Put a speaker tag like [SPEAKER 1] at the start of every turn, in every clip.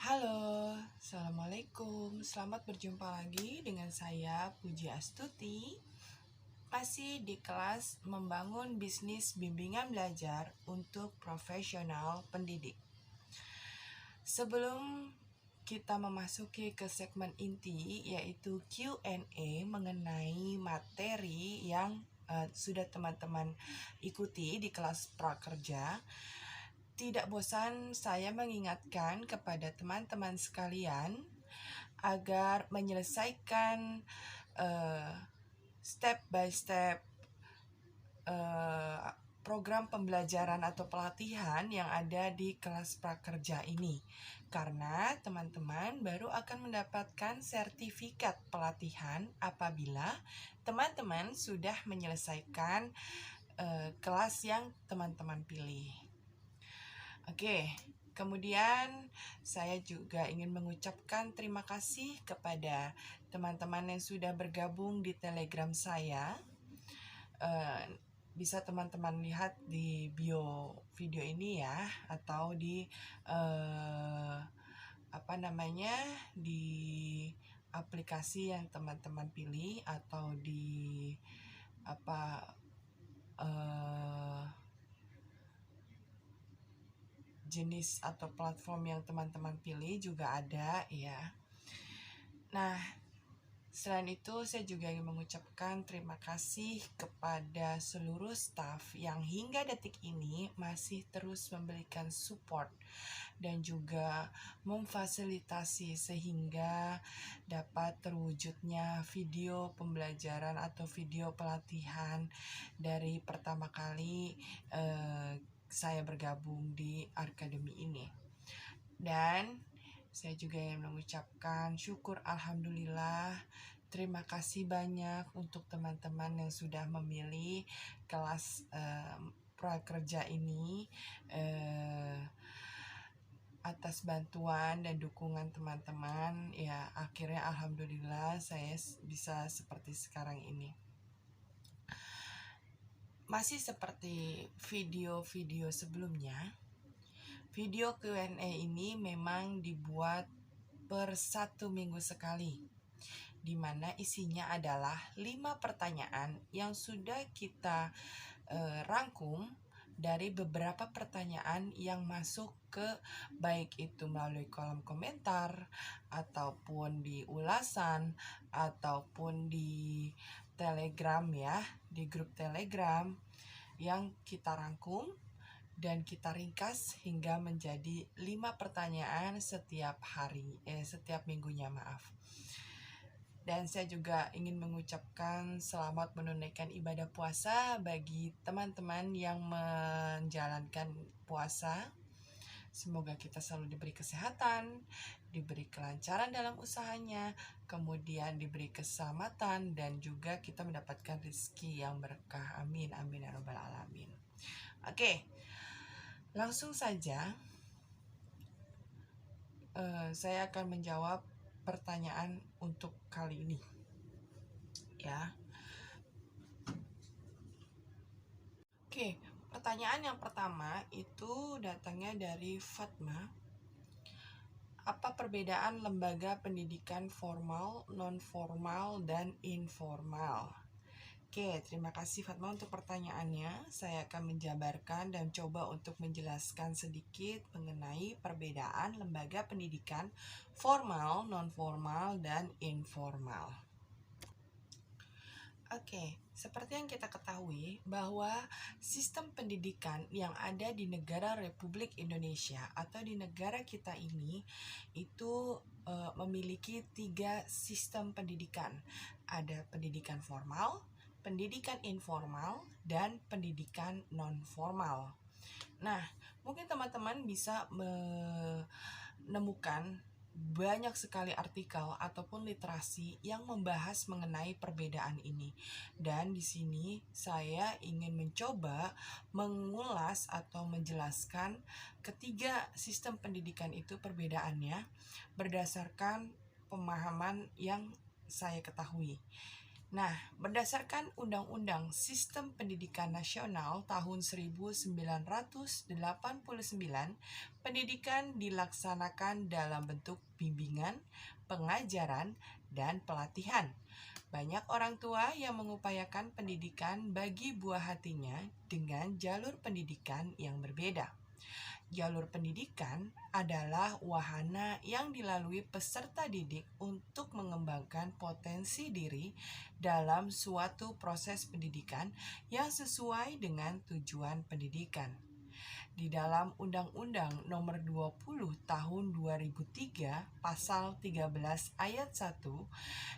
[SPEAKER 1] Halo, Assalamualaikum. Selamat berjumpa lagi dengan saya Puji Astuti. Masih di kelas membangun bisnis bimbingan belajar untuk profesional pendidik. Sebelum kita memasuki ke segmen inti, yaitu Q&A mengenai materi yang sudah teman-teman ikuti di kelas prakerja. Tidak bosan saya mengingatkan kepada teman-teman sekalian agar menyelesaikan step by step program pembelajaran atau pelatihan yang ada di kelas prakerja ini. Karena teman-teman baru akan mendapatkan sertifikat pelatihan apabila teman-teman sudah menyelesaikan kelas yang teman-teman pilih. Oke, kemudian saya juga ingin mengucapkan terima kasih kepada teman-teman yang sudah bergabung di Telegram saya. Bisa teman-teman lihat di bio video ini ya, atau di di aplikasi yang teman-teman pilih, atau di jenis atau platform yang teman-teman pilih juga ada ya. Nah, selain itu saya juga ingin mengucapkan terima kasih kepada seluruh staf yang hingga detik ini masih terus memberikan support dan juga memfasilitasi sehingga dapat terwujudnya video pembelajaran atau video pelatihan dari pertama kali saya bergabung di Akademi ini. Dan saya juga ingin mengucapkan syukur alhamdulillah, terima kasih banyak untuk teman-teman yang sudah memilih kelas prakerja ini. Atas bantuan dan dukungan teman-teman ya, akhirnya alhamdulillah saya bisa seperti sekarang ini. Masih seperti video-video sebelumnya, video Q&A ini memang dibuat per 1 minggu sekali, di mana isinya adalah 5 pertanyaan yang sudah kita rangkum dari beberapa pertanyaan yang masuk ke baik itu melalui kolom komentar, ataupun di ulasan, ataupun di Telegram ya, di grup Telegram yang kita rangkum dan kita ringkas hingga menjadi 5 pertanyaan setiap minggunya, maaf. Dan saya juga ingin mengucapkan selamat menunaikan ibadah puasa bagi teman-teman yang menjalankan puasa. Semoga kita selalu diberi kesehatan, diberi kelancaran dalam usahanya, kemudian diberi keselamatan, dan juga kita mendapatkan rezeki yang berkah. Amin, amin ya rabbal alamin. Oke, langsung saja saya akan menjawab pertanyaan untuk kali ini ya. Oke, pertanyaan yang pertama itu datangnya dari Fatma. Apa perbedaan lembaga pendidikan formal, non-formal, dan informal? Oke, terima kasih Fatma untuk pertanyaannya. Saya akan menjabarkan dan coba untuk menjelaskan sedikit mengenai perbedaan lembaga pendidikan formal, non-formal, dan informal. Oke, seperti yang kita ketahui bahwa sistem pendidikan yang ada di negara Republik Indonesia atau di negara kita ini itu memiliki 3 sistem pendidikan. Ada pendidikan formal, pendidikan informal, dan pendidikan non-formal. Nah, mungkin teman-teman bisa menemukan banyak sekali artikel ataupun literasi yang membahas mengenai perbedaan ini. Dan di sini saya ingin mencoba mengulas atau menjelaskan ketiga sistem pendidikan itu perbedaannya berdasarkan pemahaman yang saya ketahui. Nah, berdasarkan Undang-Undang Sistem Pendidikan Nasional tahun 1989, pendidikan dilaksanakan dalam bentuk bimbingan, pengajaran, dan pelatihan. Banyak orang tua yang mengupayakan pendidikan bagi buah hatinya dengan jalur pendidikan yang berbeda. Jalur pendidikan adalah wahana yang dilalui peserta didik untuk mengembangkan potensi diri dalam suatu proses pendidikan yang sesuai dengan tujuan pendidikan. Di dalam Undang-Undang Nomor 20 Tahun 2003, Pasal 13 Ayat 1,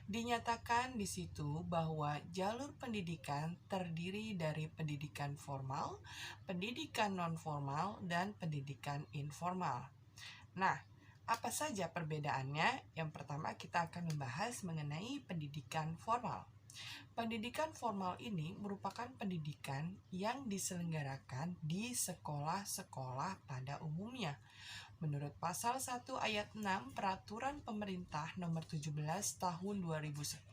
[SPEAKER 1] dinyatakan di situ bahwa jalur pendidikan terdiri dari pendidikan formal, pendidikan nonformal, dan pendidikan informal. Nah, apa saja perbedaannya? Yang pertama kita akan membahas mengenai pendidikan formal. Pendidikan formal ini merupakan pendidikan yang diselenggarakan di sekolah-sekolah pada umumnya. Menurut pasal 1 ayat 6 Peraturan Pemerintah Nomor 17 Tahun 2010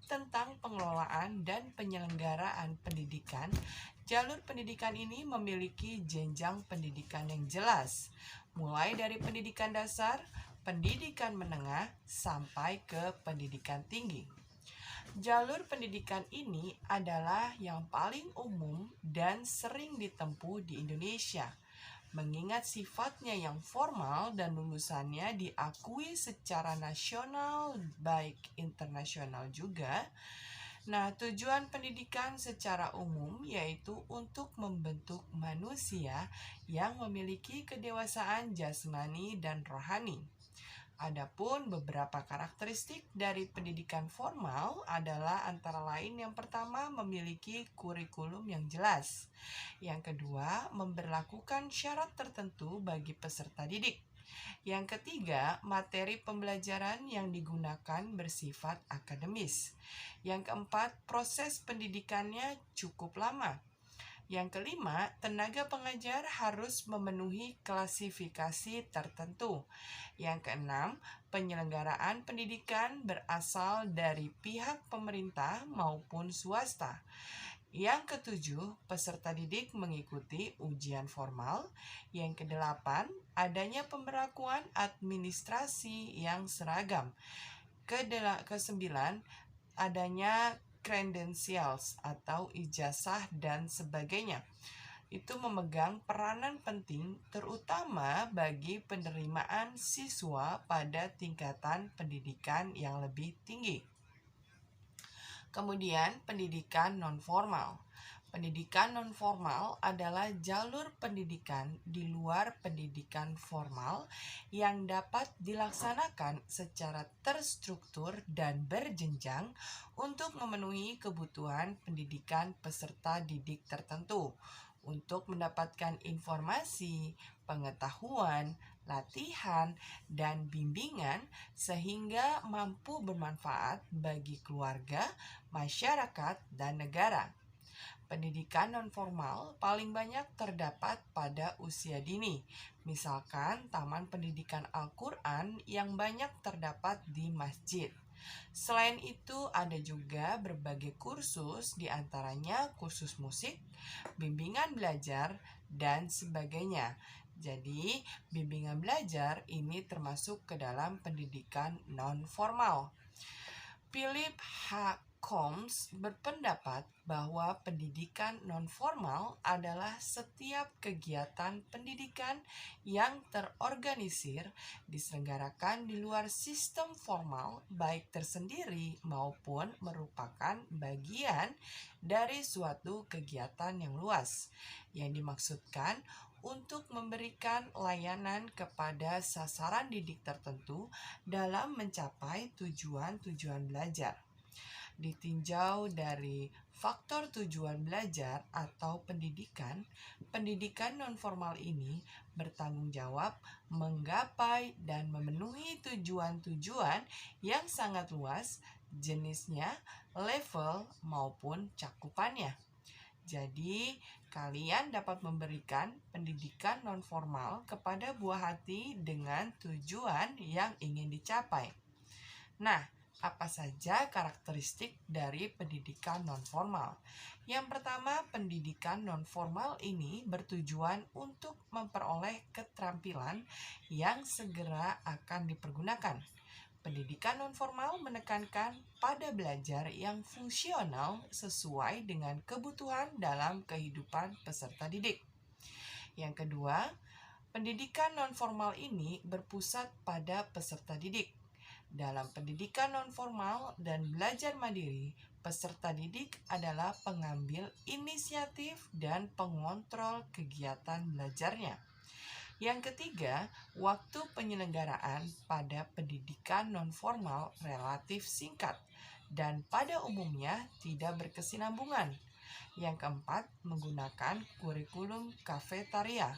[SPEAKER 1] tentang pengelolaan dan penyelenggaraan pendidikan, jalur pendidikan ini memiliki jenjang pendidikan yang jelas, mulai dari pendidikan dasar, pendidikan menengah, sampai ke pendidikan tinggi. Jalur pendidikan ini adalah yang paling umum dan sering ditempuh di Indonesia. Mengingat sifatnya yang formal dan lulusannya diakui secara nasional baik internasional juga. Nah, tujuan pendidikan secara umum yaitu untuk membentuk manusia yang memiliki kedewasaan jasmani dan rohani. Adapun beberapa karakteristik dari pendidikan formal adalah antara lain yang pertama memiliki kurikulum yang jelas. Yang kedua, memberlakukan syarat tertentu bagi peserta didik. Yang ketiga, materi pembelajaran yang digunakan bersifat akademis. Yang keempat, proses pendidikannya cukup lama. Yang kelima, tenaga pengajar harus memenuhi klasifikasi tertentu. Yang keenam, penyelenggaraan pendidikan berasal dari pihak pemerintah maupun swasta. Yang ketujuh, peserta didik mengikuti ujian formal. Yang kedelapan, adanya pemberlakuan administrasi yang seragam. Kesembilan, adanya credentials atau ijazah dan sebagainya. Itu memegang peranan penting terutama bagi penerimaan siswa pada tingkatan pendidikan yang lebih tinggi. Kemudian pendidikan nonformal. Pendidikan nonformal adalah jalur pendidikan di luar pendidikan formal yang dapat dilaksanakan secara terstruktur dan berjenjang untuk memenuhi kebutuhan pendidikan peserta didik tertentu untuk mendapatkan informasi, pengetahuan, latihan, dan bimbingan sehingga mampu bermanfaat bagi keluarga, masyarakat, dan negara. Pendidikan nonformal paling banyak terdapat pada usia dini, misalkan Taman Pendidikan Al-Quran yang banyak terdapat di masjid. Selain itu ada juga berbagai kursus, diantaranya kursus musik, bimbingan belajar, dan sebagainya. Jadi, bimbingan belajar ini termasuk ke dalam pendidikan non-formal. Philip H. Combs berpendapat bahwa pendidikan nonformal adalah setiap kegiatan pendidikan yang terorganisir diselenggarakan di luar sistem formal baik tersendiri maupun merupakan bagian dari suatu kegiatan yang luas yang dimaksudkan untuk memberikan layanan kepada sasaran didik tertentu dalam mencapai tujuan-tujuan belajar. Ditinjau dari faktor tujuan belajar atau pendidikan, pendidikan nonformal ini bertanggung jawab menggapai dan memenuhi tujuan-tujuan yang sangat luas, jenisnya, level, maupun cakupannya. Jadi, kalian dapat memberikan pendidikan nonformal kepada buah hati dengan tujuan yang ingin dicapai. Nah, Apa saja karakteristik dari pendidikan nonformal? Yang pertama, pendidikan nonformal ini bertujuan untuk memperoleh keterampilan yang segera akan dipergunakan. Pendidikan nonformal menekankan pada belajar yang fungsional sesuai dengan kebutuhan dalam kehidupan peserta didik. Yang kedua, pendidikan nonformal ini berpusat pada peserta didik. Dalam pendidikan nonformal dan belajar mandiri, peserta didik adalah pengambil inisiatif dan pengontrol kegiatan belajarnya. Yang ketiga, waktu penyelenggaraan pada pendidikan nonformal relatif singkat dan pada umumnya tidak berkesinambungan. Yang keempat, menggunakan kurikulum kafetaria.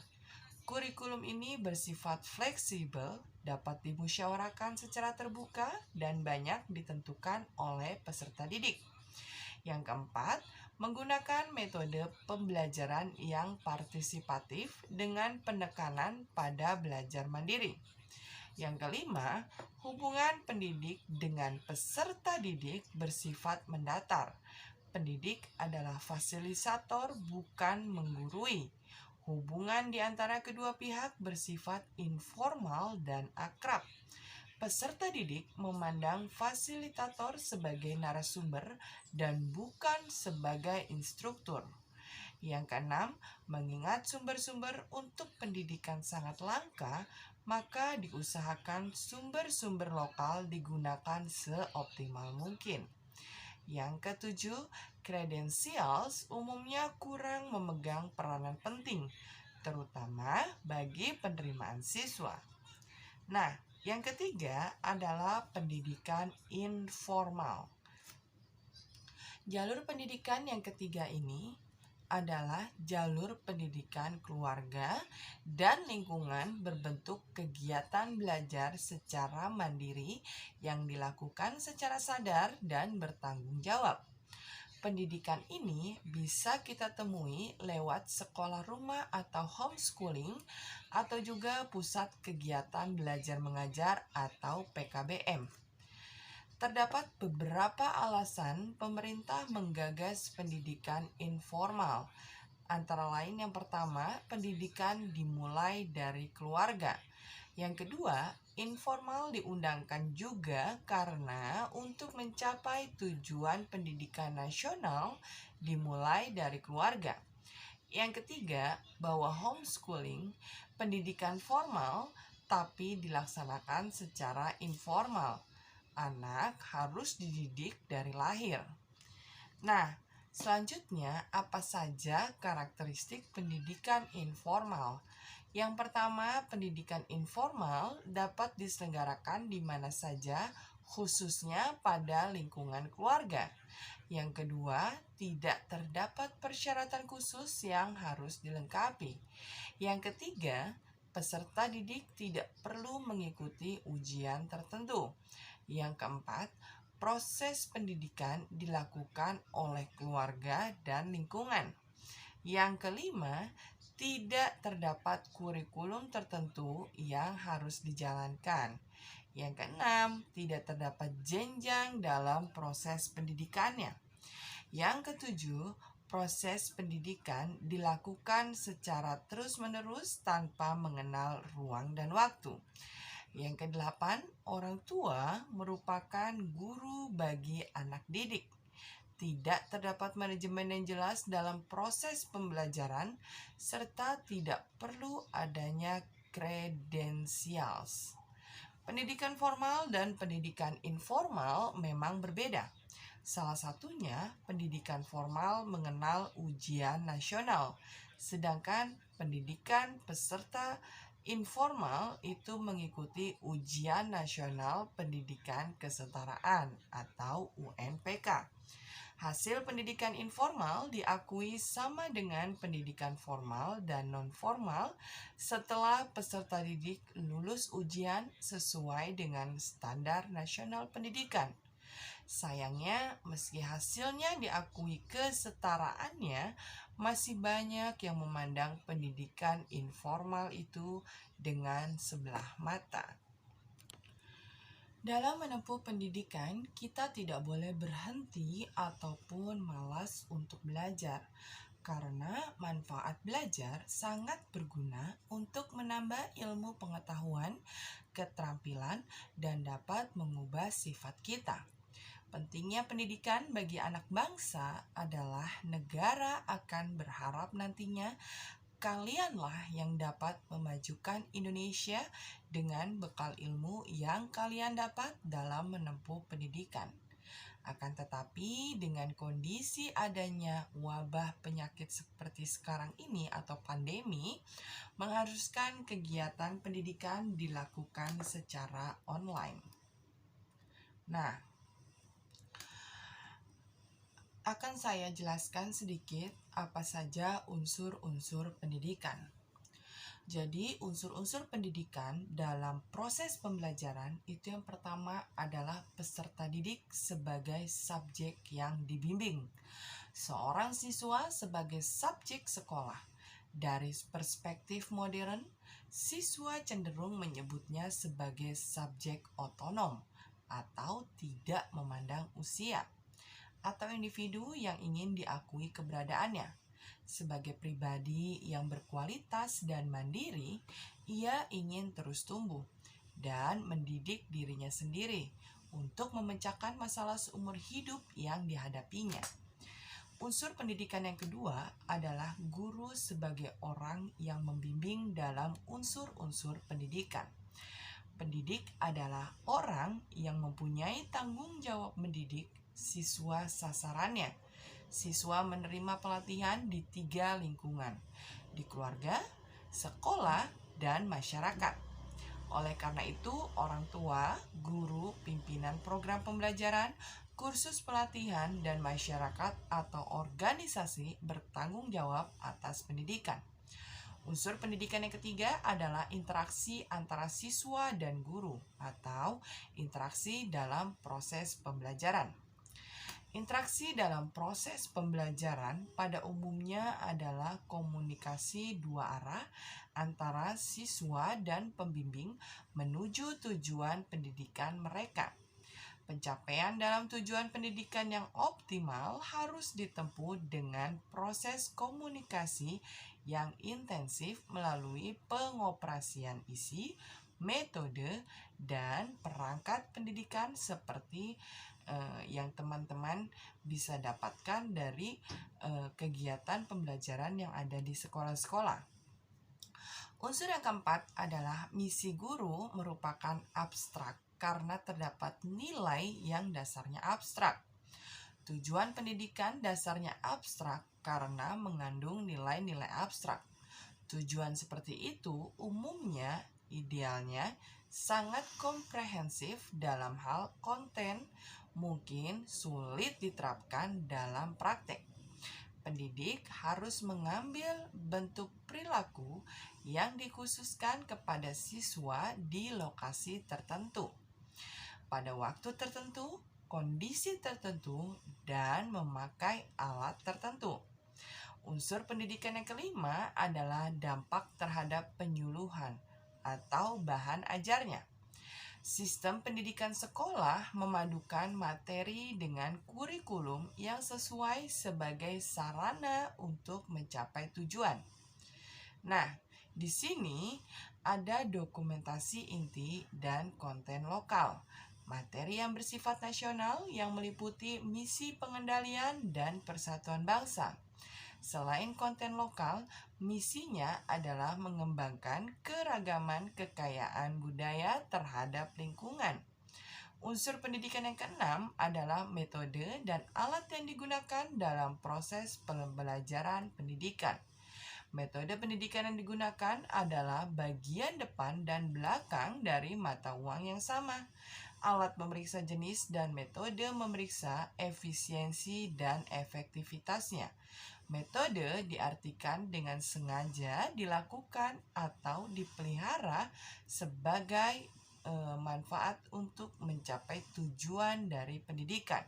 [SPEAKER 1] Kurikulum ini bersifat fleksibel, dapat dimusyawarahkan secara terbuka, dan banyak ditentukan oleh peserta didik. Yang keempat, menggunakan metode pembelajaran yang partisipatif dengan penekanan pada belajar mandiri. Yang kelima, hubungan pendidik dengan peserta didik bersifat mendatar. Pendidik adalah fasilitator, bukan menggurui. Hubungan di antara kedua pihak bersifat informal dan akrab. Peserta didik memandang fasilitator sebagai narasumber dan bukan sebagai instruktur. Yang keenam, mengingat sumber-sumber untuk pendidikan sangat langka, maka diusahakan sumber-sumber lokal digunakan seoptimal mungkin. Yang ketujuh, credentials umumnya kurang memegang peranan penting, terutama bagi penerimaan siswa. Nah, yang ketiga adalah pendidikan informal. Jalur pendidikan yang ketiga ini adalah jalur pendidikan keluarga dan lingkungan berbentuk kegiatan belajar secara mandiri yang dilakukan secara sadar dan bertanggung jawab. Pendidikan ini bisa kita temui lewat sekolah rumah atau homeschooling atau juga pusat kegiatan belajar mengajar atau PKBM. Terdapat beberapa alasan pemerintah menggagas pendidikan informal. Antara lain, yang pertama, pendidikan dimulai dari keluarga. Yang kedua, informal diundangkan juga karena untuk mencapai tujuan pendidikan nasional dimulai dari keluarga. Yang ketiga, bahwa homeschooling, pendidikan formal tapi dilaksanakan secara informal. Anak harus dididik dari lahir. Nah, selanjutnya apa saja karakteristik pendidikan informal? Yang pertama, pendidikan informal dapat diselenggarakan di mana saja, khususnya pada lingkungan keluarga. Yang kedua, tidak terdapat persyaratan khusus yang harus dilengkapi. Yang ketiga, peserta didik tidak perlu mengikuti ujian tertentu. Yang keempat, proses pendidikan dilakukan oleh keluarga dan lingkungan. Yang kelima, tidak terdapat kurikulum tertentu yang harus dijalankan. Yang keenam, tidak terdapat jenjang dalam proses pendidikannya. Yang ketujuh, proses pendidikan dilakukan secara terus-menerus tanpa mengenal ruang dan waktu. Yang kedelapan, orang tua merupakan guru bagi anak didik. Tidak terdapat manajemen yang jelas dalam proses pembelajaran, serta tidak perlu adanya credentials. Pendidikan formal dan pendidikan informal memang berbeda. Salah satunya, pendidikan formal mengenal ujian nasional, sedangkan pendidikan peserta informal itu mengikuti Ujian Nasional Pendidikan Kesetaraan atau UNPK. Hasil pendidikan informal diakui sama dengan pendidikan formal dan non-formal setelah peserta didik lulus ujian sesuai dengan standar nasional pendidikan. Sayangnya, meski hasilnya diakui kesetaraannya, masih banyak yang memandang pendidikan informal itu dengan sebelah mata. Dalam menempuh pendidikan, kita tidak boleh berhenti ataupun malas untuk belajar, karena manfaat belajar sangat berguna untuk menambah ilmu pengetahuan, keterampilan, dan dapat mengubah sifat kita. Pentingnya pendidikan bagi anak bangsa adalah negara akan berharap nantinya kalianlah yang dapat memajukan Indonesia dengan bekal ilmu yang kalian dapat dalam menempuh pendidikan. Akan tetapi, dengan kondisi adanya wabah penyakit seperti sekarang ini atau pandemi, mengharuskan kegiatan pendidikan dilakukan secara online. Nah, akan saya jelaskan sedikit apa saja unsur-unsur pendidikan. Jadi, unsur-unsur pendidikan dalam proses pembelajaran itu yang pertama adalah peserta didik sebagai subjek yang dibimbing. Seorang siswa sebagai subjek sekolah. Dari perspektif modern, siswa cenderung menyebutnya sebagai subjek otonom atau tidak memandang usia, atau individu yang ingin diakui keberadaannya. Sebagai pribadi yang berkualitas dan mandiri, ia ingin terus tumbuh dan mendidik dirinya sendiri untuk memecahkan masalah seumur hidup yang dihadapinya. Unsur pendidikan yang kedua adalah guru sebagai orang yang membimbing dalam unsur-unsur pendidikan. Pendidik adalah orang yang mempunyai tanggung jawab mendidik siswa sasarannya. Siswa menerima pelatihan di 3 lingkungan, di keluarga, sekolah, dan masyarakat. Oleh karena itu, orang tua, guru, pimpinan program pembelajaran, kursus pelatihan, dan masyarakat atau organisasi bertanggung jawab atas pendidikan. Unsur pendidikan yang ketiga adalah interaksi antara siswa dan guru atau interaksi dalam proses pembelajaran. Interaksi dalam proses pembelajaran pada umumnya adalah komunikasi dua arah antara siswa dan pembimbing menuju tujuan pendidikan mereka. Pencapaian dalam tujuan pendidikan yang optimal harus ditempuh dengan proses komunikasi yang intensif melalui pengoperasian isi, metode, dan perangkat pendidikan seperti yang teman-teman bisa dapatkan dari kegiatan pembelajaran yang ada di sekolah-sekolah. Unsur yang keempat adalah misi guru merupakan abstrak karena terdapat nilai yang dasarnya abstrak. Tujuan pendidikan dasarnya abstrak karena mengandung nilai-nilai abstrak. Tujuan seperti itu umumnya, idealnya, sangat komprehensif dalam hal konten, mungkin sulit diterapkan dalam praktek. Pendidik harus mengambil bentuk perilaku yang dikhususkan kepada siswa di lokasi tertentu, pada waktu tertentu, kondisi tertentu, dan memakai alat tertentu. Unsur pendidikan yang kelima adalah dampak terhadap penyuluhan atau bahan ajarnya. Sistem pendidikan sekolah memadukan materi dengan kurikulum yang sesuai sebagai sarana untuk mencapai tujuan. Nah, di sini ada dokumentasi inti dan konten lokal. Materi yang bersifat nasional yang meliputi misi pengendalian dan persatuan bangsa. Selain konten lokal, misinya adalah mengembangkan keragaman kekayaan budaya terhadap lingkungan. Unsur pendidikan yang keenam adalah metode dan alat yang digunakan dalam proses pembelajaran pendidikan. Metode pendidikan yang digunakan adalah bagian depan dan belakang dari mata uang yang sama. Alat memeriksa jenis dan metode memeriksa efisiensi dan efektivitasnya. Metode diartikan dengan sengaja dilakukan atau dipelihara sebagai manfaat untuk mencapai tujuan dari pendidikan.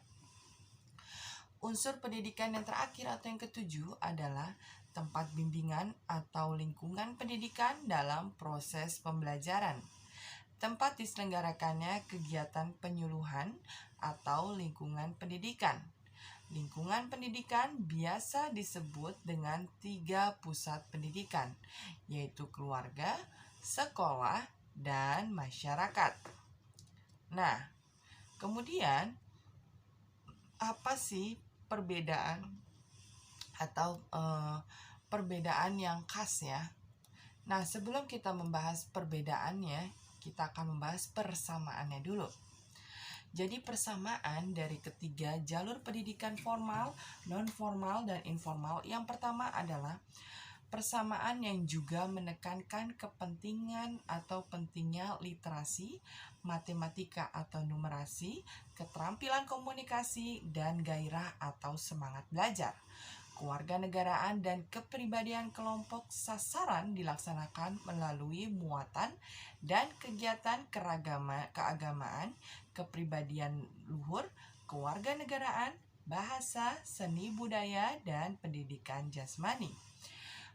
[SPEAKER 1] Unsur pendidikan yang terakhir atau yang ketujuh adalah tempat bimbingan atau lingkungan pendidikan dalam proses pembelajaran. tempat diselenggarakannya kegiatan penyuluhan atau lingkungan pendidikan. Lingkungan pendidikan biasa disebut dengan 3 pusat pendidikan, yaitu keluarga, sekolah, dan masyarakat. Nah, kemudian apa sih perbedaan atau perbedaan yang khas ya? Nah, sebelum kita membahas perbedaannya, kita akan membahas persamaannya dulu. Jadi persamaan dari ketiga jalur pendidikan formal, non-formal, dan informal. Yang pertama adalah persamaan yang juga menekankan kepentingan atau pentingnya literasi, matematika atau numerasi, keterampilan komunikasi, dan gairah atau semangat belajar. Kewarganegaraan dan kepribadian kelompok sasaran dilaksanakan melalui muatan dan kegiatan keagamaan, kepribadian luhur, kewarganegaraan, bahasa, seni budaya, dan pendidikan jasmani.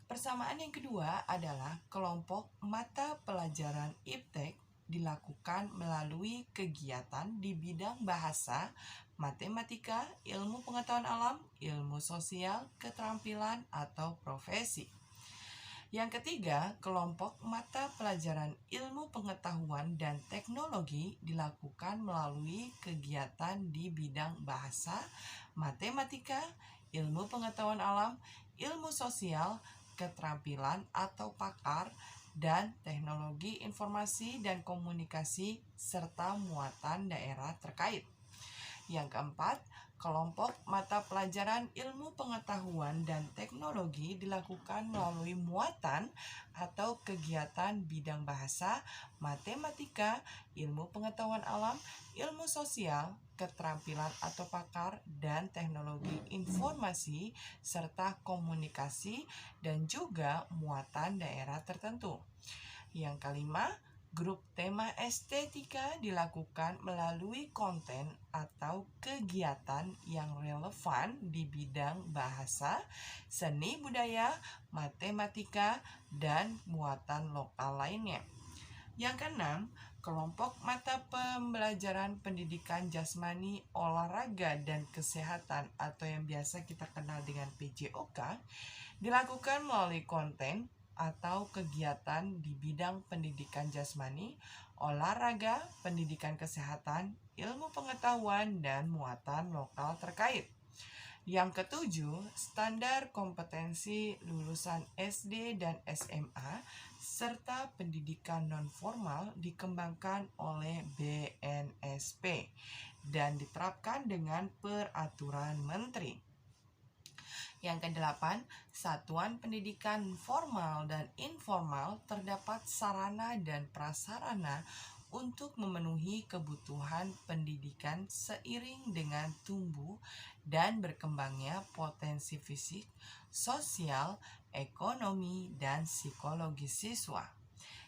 [SPEAKER 1] Persamaan yang kedua adalah kelompok mata pelajaran IPTEK dilakukan melalui kegiatan di bidang bahasa, matematika, ilmu pengetahuan alam, ilmu sosial, keterampilan, atau profesi. Yang ketiga, kelompok mata pelajaran ilmu pengetahuan dan teknologi dilakukan melalui kegiatan di bidang bahasa, matematika, ilmu pengetahuan alam, ilmu sosial, keterampilan atau pakar, dan teknologi informasi dan komunikasi serta muatan daerah terkait. Yang keempat, kelompok mata pelajaran ilmu pengetahuan dan teknologi dilakukan melalui muatan atau kegiatan bidang bahasa, matematika, ilmu pengetahuan alam, ilmu sosial, keterampilan atau pakar, dan teknologi informasi serta komunikasi, dan juga muatan daerah tertentu. Yang kelima, grup tema estetika dilakukan melalui konten atau kegiatan yang relevan di bidang bahasa, seni budaya, matematika, dan muatan lokal lainnya. Yang keenam, kelompok mata pembelajaran pendidikan jasmani, olahraga, dan kesehatan atau yang biasa kita kenal dengan PJOK dilakukan melalui konten atau kegiatan di bidang pendidikan jasmani, olahraga, pendidikan kesehatan, ilmu pengetahuan, dan muatan lokal terkait. Yang ketujuh, standar kompetensi lulusan SD dan SMA serta pendidikan non-formal dikembangkan oleh BNSP dan diterapkan dengan peraturan menteri. Yang kedelapan, satuan pendidikan formal dan informal terdapat sarana dan prasarana untuk memenuhi kebutuhan pendidikan seiring dengan tumbuh dan berkembangnya potensi fisik, sosial, ekonomi, dan psikologis siswa.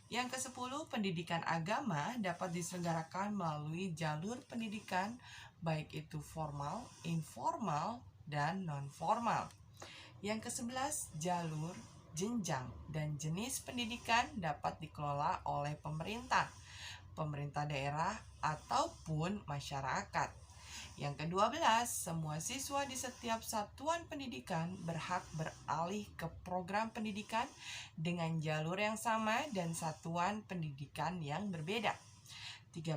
[SPEAKER 1] Yang ke-10, pendidikan agama dapat diselenggarakan melalui jalur pendidikan baik itu formal, informal, dan non-formal. Yang ke-11, jalur, jenjang, dan jenis pendidikan dapat dikelola oleh pemerintah daerah, ataupun masyarakat. Yang ke-12, semua siswa di setiap satuan pendidikan berhak beralih ke program pendidikan dengan jalur yang sama dan satuan pendidikan yang berbeda. 13,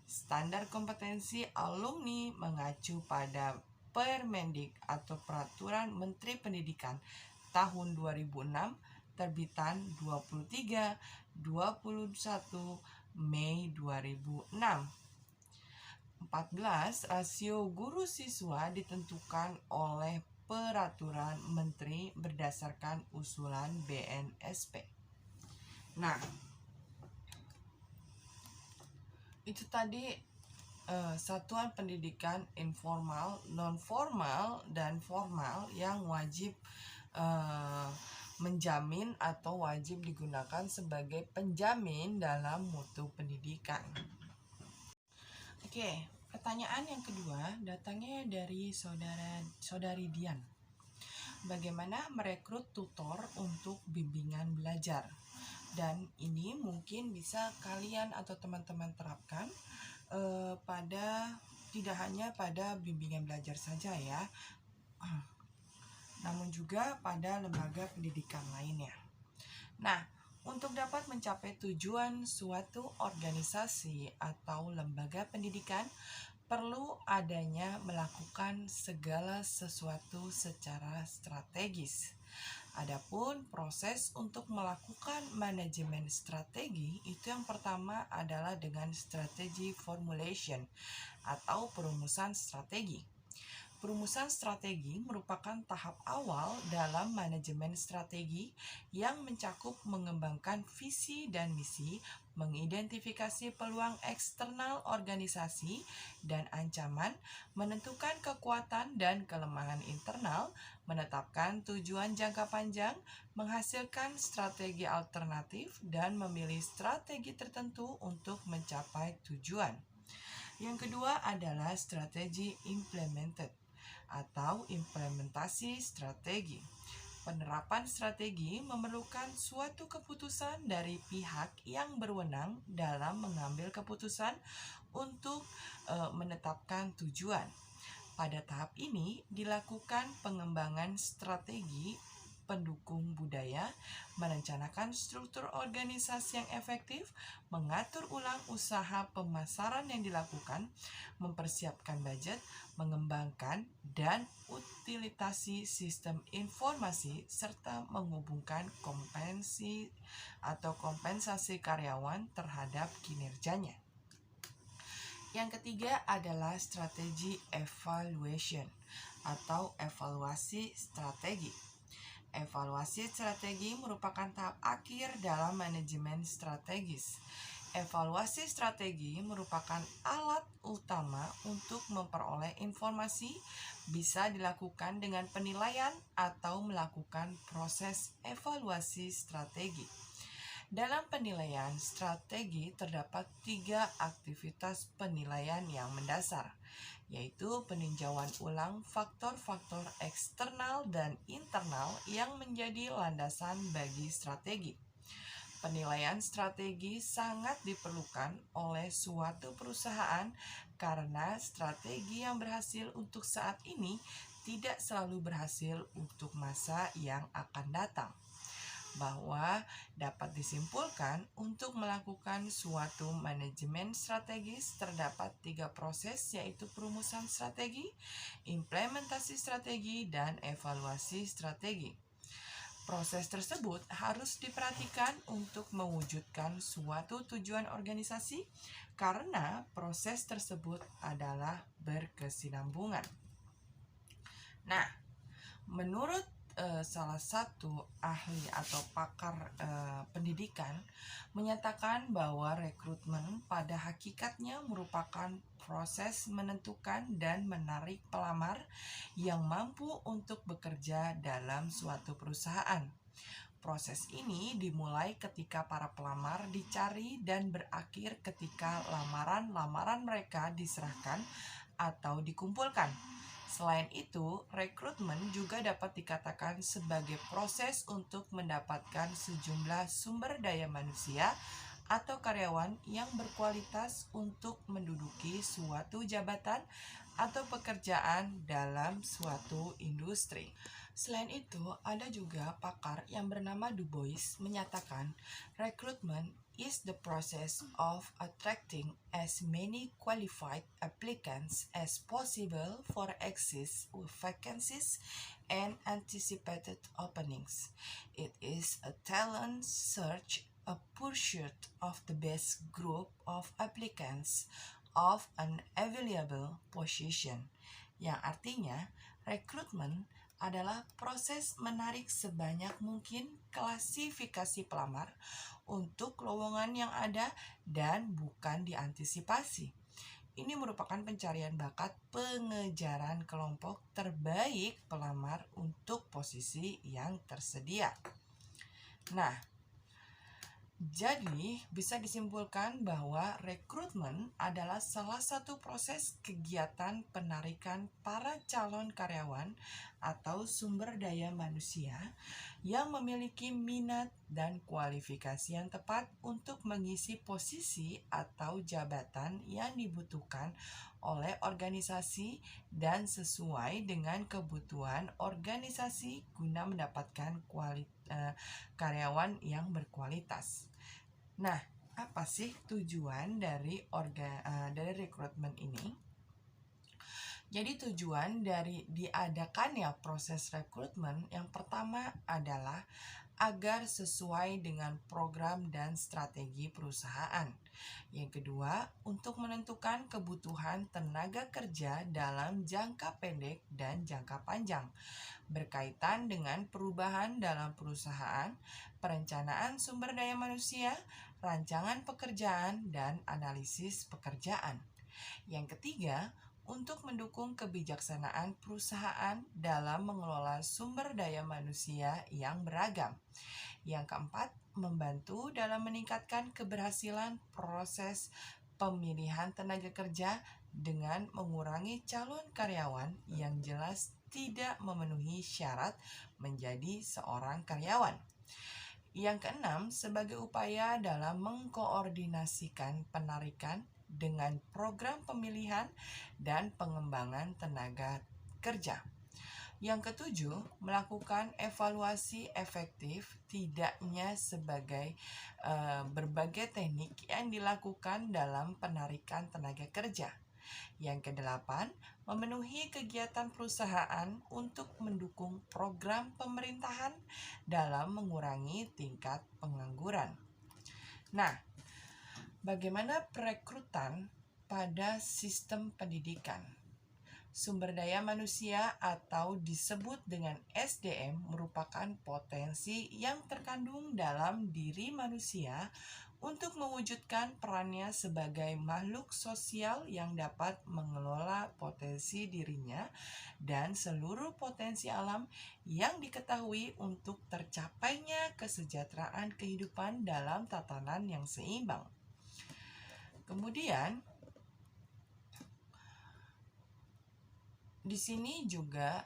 [SPEAKER 1] standar kompetensi alumni mengacu pada Permendik atau Peraturan Menteri Pendidikan tahun 2006 terbitan 23-21 Mei 2006. 14, rasio guru siswa ditentukan oleh Peraturan Menteri berdasarkan usulan BNSP. Nah, itu tadi satuan pendidikan informal, non-formal, dan formal yang wajib menjamin atau wajib digunakan sebagai penjamin dalam mutu pendidikan. Oke, pertanyaan yang kedua datangnya dari saudari Dian. Bagaimana merekrut tutor untuk bimbingan belajar? Dan ini mungkin bisa kalian atau teman-teman terapkan pada tidak hanya pada bimbingan belajar saja ya, namun juga pada lembaga pendidikan lainnya. Nah, untuk dapat mencapai tujuan suatu organisasi atau lembaga pendidikan, perlu adanya melakukan segala sesuatu secara strategis. Adapun proses untuk melakukan manajemen strategi itu yang pertama adalah dengan strategi formulation atau perumusan strategi. Perumusan strategi merupakan tahap awal dalam manajemen strategi yang mencakup mengembangkan visi dan misi, mengidentifikasi peluang eksternal organisasi dan ancaman, menentukan kekuatan dan kelemahan internal, menetapkan tujuan jangka panjang, menghasilkan strategi alternatif, dan memilih strategi tertentu untuk mencapai tujuan. Yang kedua adalah strategi implemented atau implementasi strategi. Penerapan strategi memerlukan suatu keputusan dari pihak yang berwenang dalam mengambil keputusan untuk menetapkan tujuan. Pada tahap ini dilakukan pengembangan strategi pendukung budaya, merencanakan struktur organisasi yang efektif, mengatur ulang usaha pemasaran yang dilakukan, mempersiapkan budget, mengembangkan dan utilitasi sistem informasi, serta menghubungkan kompensasi karyawan terhadap kinerjanya. Yang ketiga adalah strategi evaluation atau evaluasi strategi. Evaluasi strategi merupakan tahap akhir dalam manajemen strategis. Evaluasi strategi merupakan alat utama untuk memperoleh informasi, bisa dilakukan dengan penilaian atau melakukan proses evaluasi strategi. Dalam penilaian strategi terdapat 3 aktivitas penilaian yang mendasar, yaitu peninjauan ulang faktor-faktor eksternal dan internal yang menjadi landasan bagi strategi. Penilaian strategi sangat diperlukan oleh suatu perusahaan karena strategi yang berhasil untuk saat ini tidak selalu berhasil untuk masa yang akan datang. Bahwa dapat disimpulkan untuk melakukan suatu manajemen strategis terdapat 3 proses, yaitu perumusan strategi, implementasi strategi, dan evaluasi strategi. Proses tersebut harus diperhatikan untuk mewujudkan suatu tujuan organisasi karena proses tersebut adalah berkesinambungan. Nah, menurut salah satu ahli atau pakar pendidikan menyatakan bahwa rekrutmen pada hakikatnya merupakan proses menentukan dan menarik pelamar yang mampu untuk bekerja dalam suatu perusahaan. Proses ini dimulai ketika para pelamar dicari dan berakhir ketika lamaran-lamaran mereka diserahkan atau dikumpulkan. Selain itu, rekrutmen juga dapat dikatakan sebagai proses untuk mendapatkan sejumlah sumber daya manusia atau karyawan yang berkualitas untuk menduduki suatu jabatan atau pekerjaan dalam suatu industri. Selain itu, ada juga pakar yang bernama Du Bois menyatakan rekrutmen is the process of attracting as many qualified applicants as possible for excess vacancies and anticipated openings. It is a talent search, a pursuit of the best group of applicants of an available position. Yang artinya, rekrutmen adalah proses menarik sebanyak mungkin klasifikasi pelamar untuk lowongan yang ada dan bukan diantisipasi. Ini merupakan pencarian bakat pengejaran kelompok terbaik pelamar untuk posisi yang tersedia. Nah, jadi bisa disimpulkan bahwa rekrutmen adalah salah satu proses kegiatan penarikan para calon karyawan atau sumber daya manusia yang memiliki minat dan kualifikasi yang tepat untuk mengisi posisi atau jabatan yang dibutuhkan oleh organisasi dan sesuai dengan kebutuhan organisasi guna mendapatkan karyawan yang berkualitas. Nah, apa sih tujuan dari rekrutmen ini? Jadi tujuan dari diadakannya proses rekrutmen yang pertama adalah agar sesuai dengan program dan strategi perusahaan. Yang kedua, untuk menentukan kebutuhan tenaga kerja dalam jangka pendek dan jangka panjang, berkaitan dengan perubahan dalam perusahaan, perencanaan sumber daya manusia, rancangan pekerjaan, dan analisis pekerjaan. Yang ketiga, untuk mendukung kebijaksanaan perusahaan dalam mengelola sumber daya manusia yang beragam. Yang keempat, membantu dalam meningkatkan keberhasilan proses pemilihan tenaga kerja dengan mengurangi calon karyawan yang jelas tidak memenuhi syarat menjadi seorang karyawan. Yang keenam, sebagai upaya dalam mengkoordinasikan penarikan dengan program pemilihan dan pengembangan tenaga kerja. Yang ketujuh, melakukan evaluasi efektif tidaknya sebagai berbagai teknik yang dilakukan dalam penarikan tenaga kerja. Yang kedelapan, memenuhi kegiatan perusahaan untuk mendukung program pemerintahan dalam mengurangi tingkat pengangguran. Nah, bagaimana perekrutan pada sistem pendidikan? Sumber daya manusia atau disebut dengan SDM merupakan potensi yang terkandung dalam diri manusia untuk mewujudkan perannya sebagai makhluk sosial yang dapat mengelola potensi dirinya dan seluruh potensi alam yang diketahui untuk tercapainya kesejahteraan kehidupan dalam tatanan yang seimbang. Kemudian, di sini juga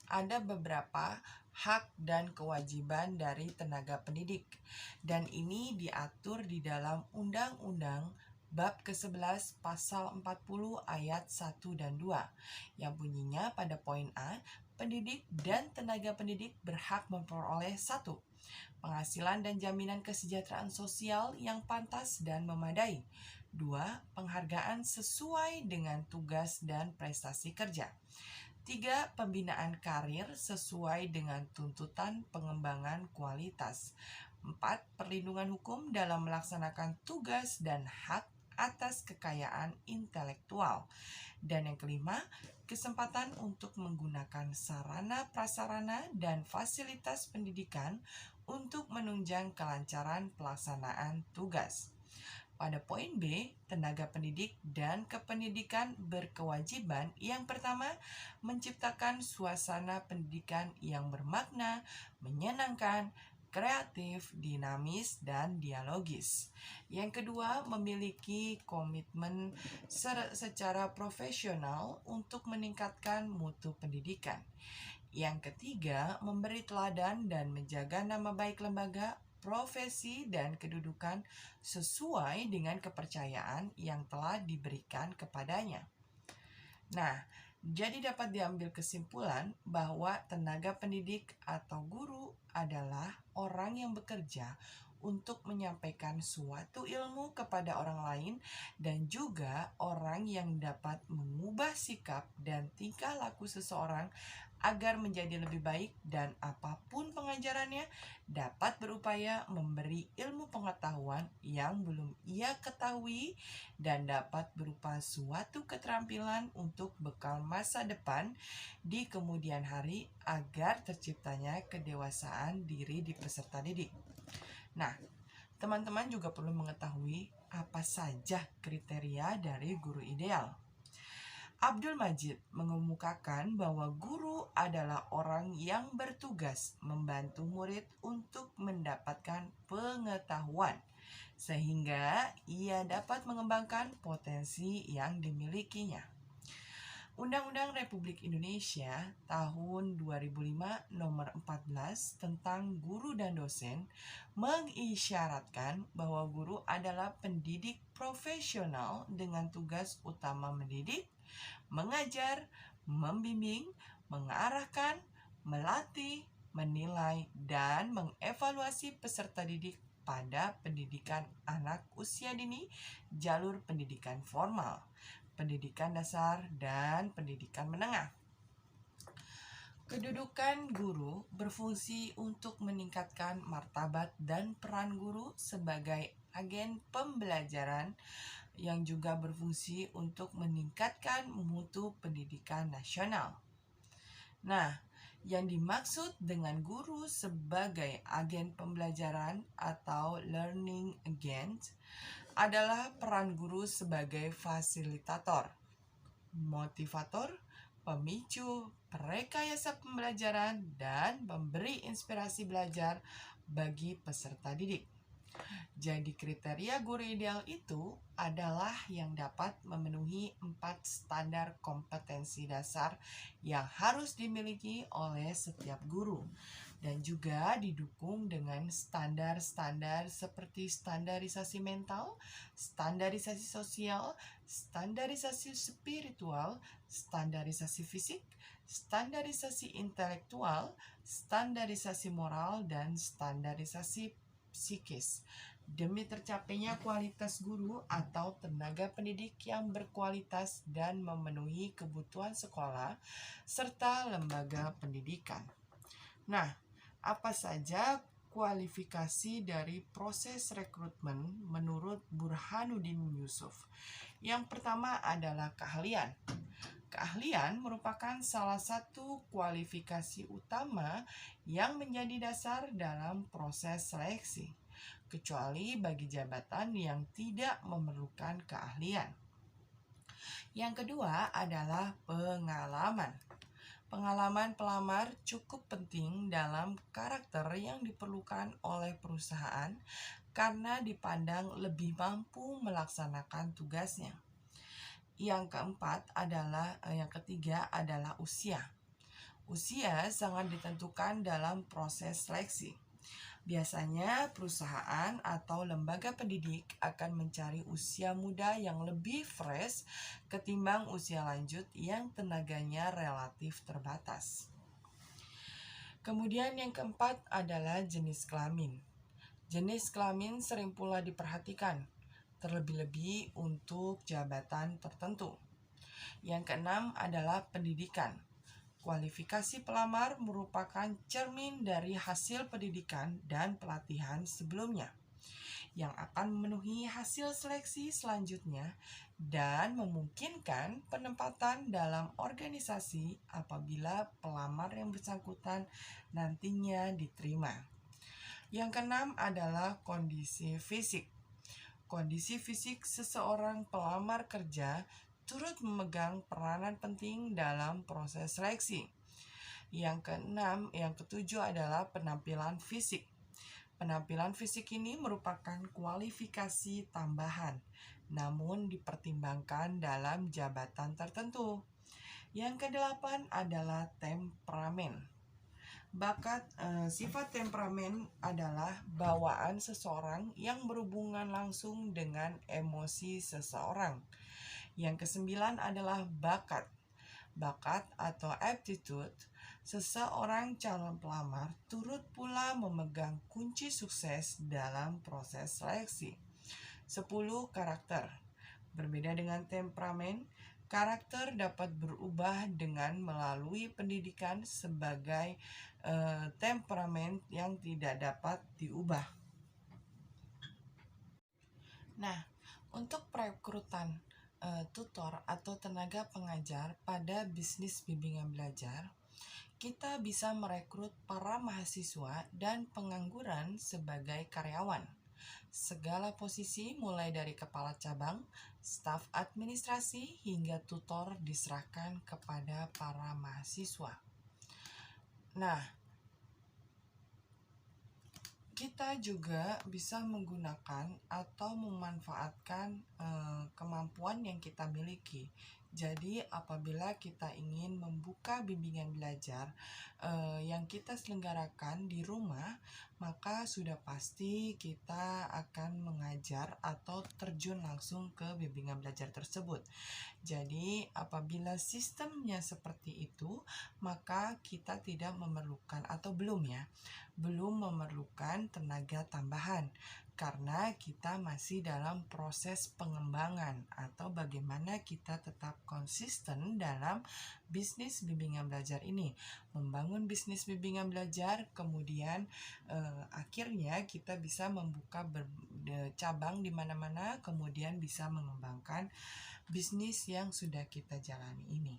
[SPEAKER 1] ada beberapa hak dan kewajiban dari tenaga pendidik, dan ini diatur di dalam Undang-Undang Bab ke-11 Pasal 40 Ayat 1 dan 2 yang bunyinya pada poin A, pendidik dan tenaga pendidik berhak memperoleh 1. Penghasilan dan jaminan kesejahteraan sosial yang pantas dan memadai. 2. Penghargaan sesuai dengan tugas dan prestasi kerja. 3. Pembinaan karir sesuai dengan tuntutan pengembangan kualitas. 4. Perlindungan hukum dalam melaksanakan tugas dan hak atas kekayaan intelektual. Dan yang kelima, kesempatan untuk menggunakan sarana prasarana dan fasilitas pendidikan untuk menunjang kelancaran pelaksanaan tugas. Pada poin B, tenaga pendidik dan kependidikan berkewajiban yang pertama, menciptakan suasana pendidikan yang bermakna, menyenangkan, kreatif, dinamis, dan dialogis. Yang kedua, memiliki komitmen secara profesional untuk meningkatkan mutu pendidikan. Yang ketiga, memberi teladan dan menjaga nama baik lembaga, profesi, dan kedudukan sesuai dengan kepercayaan yang telah diberikan kepadanya. Nah, jadi dapat diambil kesimpulan bahwa tenaga pendidik atau guru adalah orang yang bekerja untuk menyampaikan suatu ilmu kepada orang lain dan juga orang yang dapat mengubah sikap dan tingkah laku seseorang agar menjadi lebih baik, dan apapun pengajarannya dapat berupaya memberi ilmu pengetahuan yang belum ia ketahui dan dapat berupa suatu keterampilan untuk bekal masa depan di kemudian hari agar terciptanya kedewasaan diri di peserta didik. Nah, teman-teman juga perlu mengetahui apa saja kriteria dari guru ideal. Abdul Majid mengemukakan bahwa guru adalah orang yang bertugas membantu murid untuk mendapatkan pengetahuan, sehingga ia dapat mengembangkan potensi yang dimilikinya. Undang-Undang Republik Indonesia tahun 2005 nomor 14 tentang guru dan dosen mengisyaratkan bahwa guru adalah pendidik profesional dengan tugas utama mendidik, mengajar, membimbing, mengarahkan, melatih, menilai, dan mengevaluasi peserta didik pada pendidikan anak usia dini, jalur pendidikan formal, pendidikan dasar, dan pendidikan menengah. Kedudukan guru berfungsi untuk meningkatkan martabat dan peran guru sebagai agen pembelajaran yang juga berfungsi untuk meningkatkan mutu pendidikan nasional. Nah, yang dimaksud dengan guru sebagai agen pembelajaran atau learning agent adalah peran guru sebagai fasilitator, motivator, pemicu, perekayasa pembelajaran, dan pemberi inspirasi belajar bagi peserta didik. Jadi kriteria guru ideal itu adalah yang dapat memenuhi 4 standar kompetensi dasar yang harus dimiliki oleh setiap guru dan juga didukung dengan standar-standar seperti standarisasi mental, standarisasi sosial, standarisasi spiritual, standarisasi fisik, standarisasi intelektual, standarisasi moral, dan standarisasi psikis demi tercapainya kualitas guru atau tenaga pendidik yang berkualitas dan memenuhi kebutuhan sekolah serta lembaga pendidikan. Nah, apa saja kualifikasi dari proses rekrutmen menurut Burhanuddin Yusuf? Yang pertama adalah keahlian. Keahlian merupakan salah satu kualifikasi utama yang menjadi dasar dalam proses seleksi, kecuali bagi jabatan yang tidak memerlukan keahlian. Yang kedua adalah pengalaman. Pengalaman pelamar cukup penting dalam karakter yang diperlukan oleh perusahaan karena dipandang lebih mampu melaksanakan tugasnya. Yang ketiga adalah usia. Usia sangat ditentukan dalam proses seleksi. Biasanya perusahaan atau lembaga pendidik akan mencari usia muda yang lebih fresh ketimbang usia lanjut yang tenaganya relatif terbatas. Kemudian yang keempat adalah jenis kelamin. Jenis kelamin sering pula diperhatikan, terlebih-lebih untuk jabatan tertentu. Yang keenam adalah pendidikan. Kualifikasi pelamar merupakan cermin dari hasil pendidikan dan pelatihan sebelumnya yang akan memenuhi hasil seleksi selanjutnya dan memungkinkan penempatan dalam organisasi apabila pelamar yang bersangkutan nantinya diterima. Yang keenam adalah kondisi fisik. Kondisi fisik seseorang pelamar kerja turut memegang peranan penting dalam proses seleksi. Yang ketujuh adalah penampilan fisik. Penampilan fisik ini merupakan kualifikasi tambahan, namun dipertimbangkan dalam jabatan tertentu. Yang kedelapan adalah temperamen. Sifat temperamen adalah bawaan seseorang yang berhubungan langsung dengan emosi seseorang. Yang kesembilan adalah bakat. Bakat atau aptitude, seseorang calon pelamar turut pula memegang kunci sukses dalam proses seleksi. 10. Karakter. Berbeda dengan temperamen, karakter dapat berubah dengan melalui pendidikan sebagai temperamen yang tidak dapat diubah. Nah, untuk perekrutan tutor atau tenaga pengajar pada bisnis bimbingan belajar, kita bisa merekrut para mahasiswa dan pengangguran sebagai karyawan. Segala posisi mulai dari kepala cabang, staf administrasi, hingga tutor diserahkan kepada para mahasiswa. Nah, kita juga bisa menggunakan atau memanfaatkan kemampuan yang kita miliki. Jadi apabila kita ingin membuka bimbingan belajar yang kita selenggarakan di rumah, maka sudah pasti kita akan mengajar atau terjun langsung ke bimbingan belajar tersebut. Jadi apabila sistemnya seperti itu, maka kita tidak memerlukan atau belum memerlukan tenaga tambahan karena kita masih dalam proses pengembangan atau bagaimana kita tetap konsisten dalam bisnis bimbingan belajar ini. Membangun bisnis bimbingan belajar, kemudian akhirnya kita bisa membuka cabang di mana-mana, kemudian bisa mengembangkan bisnis yang sudah kita jalani ini.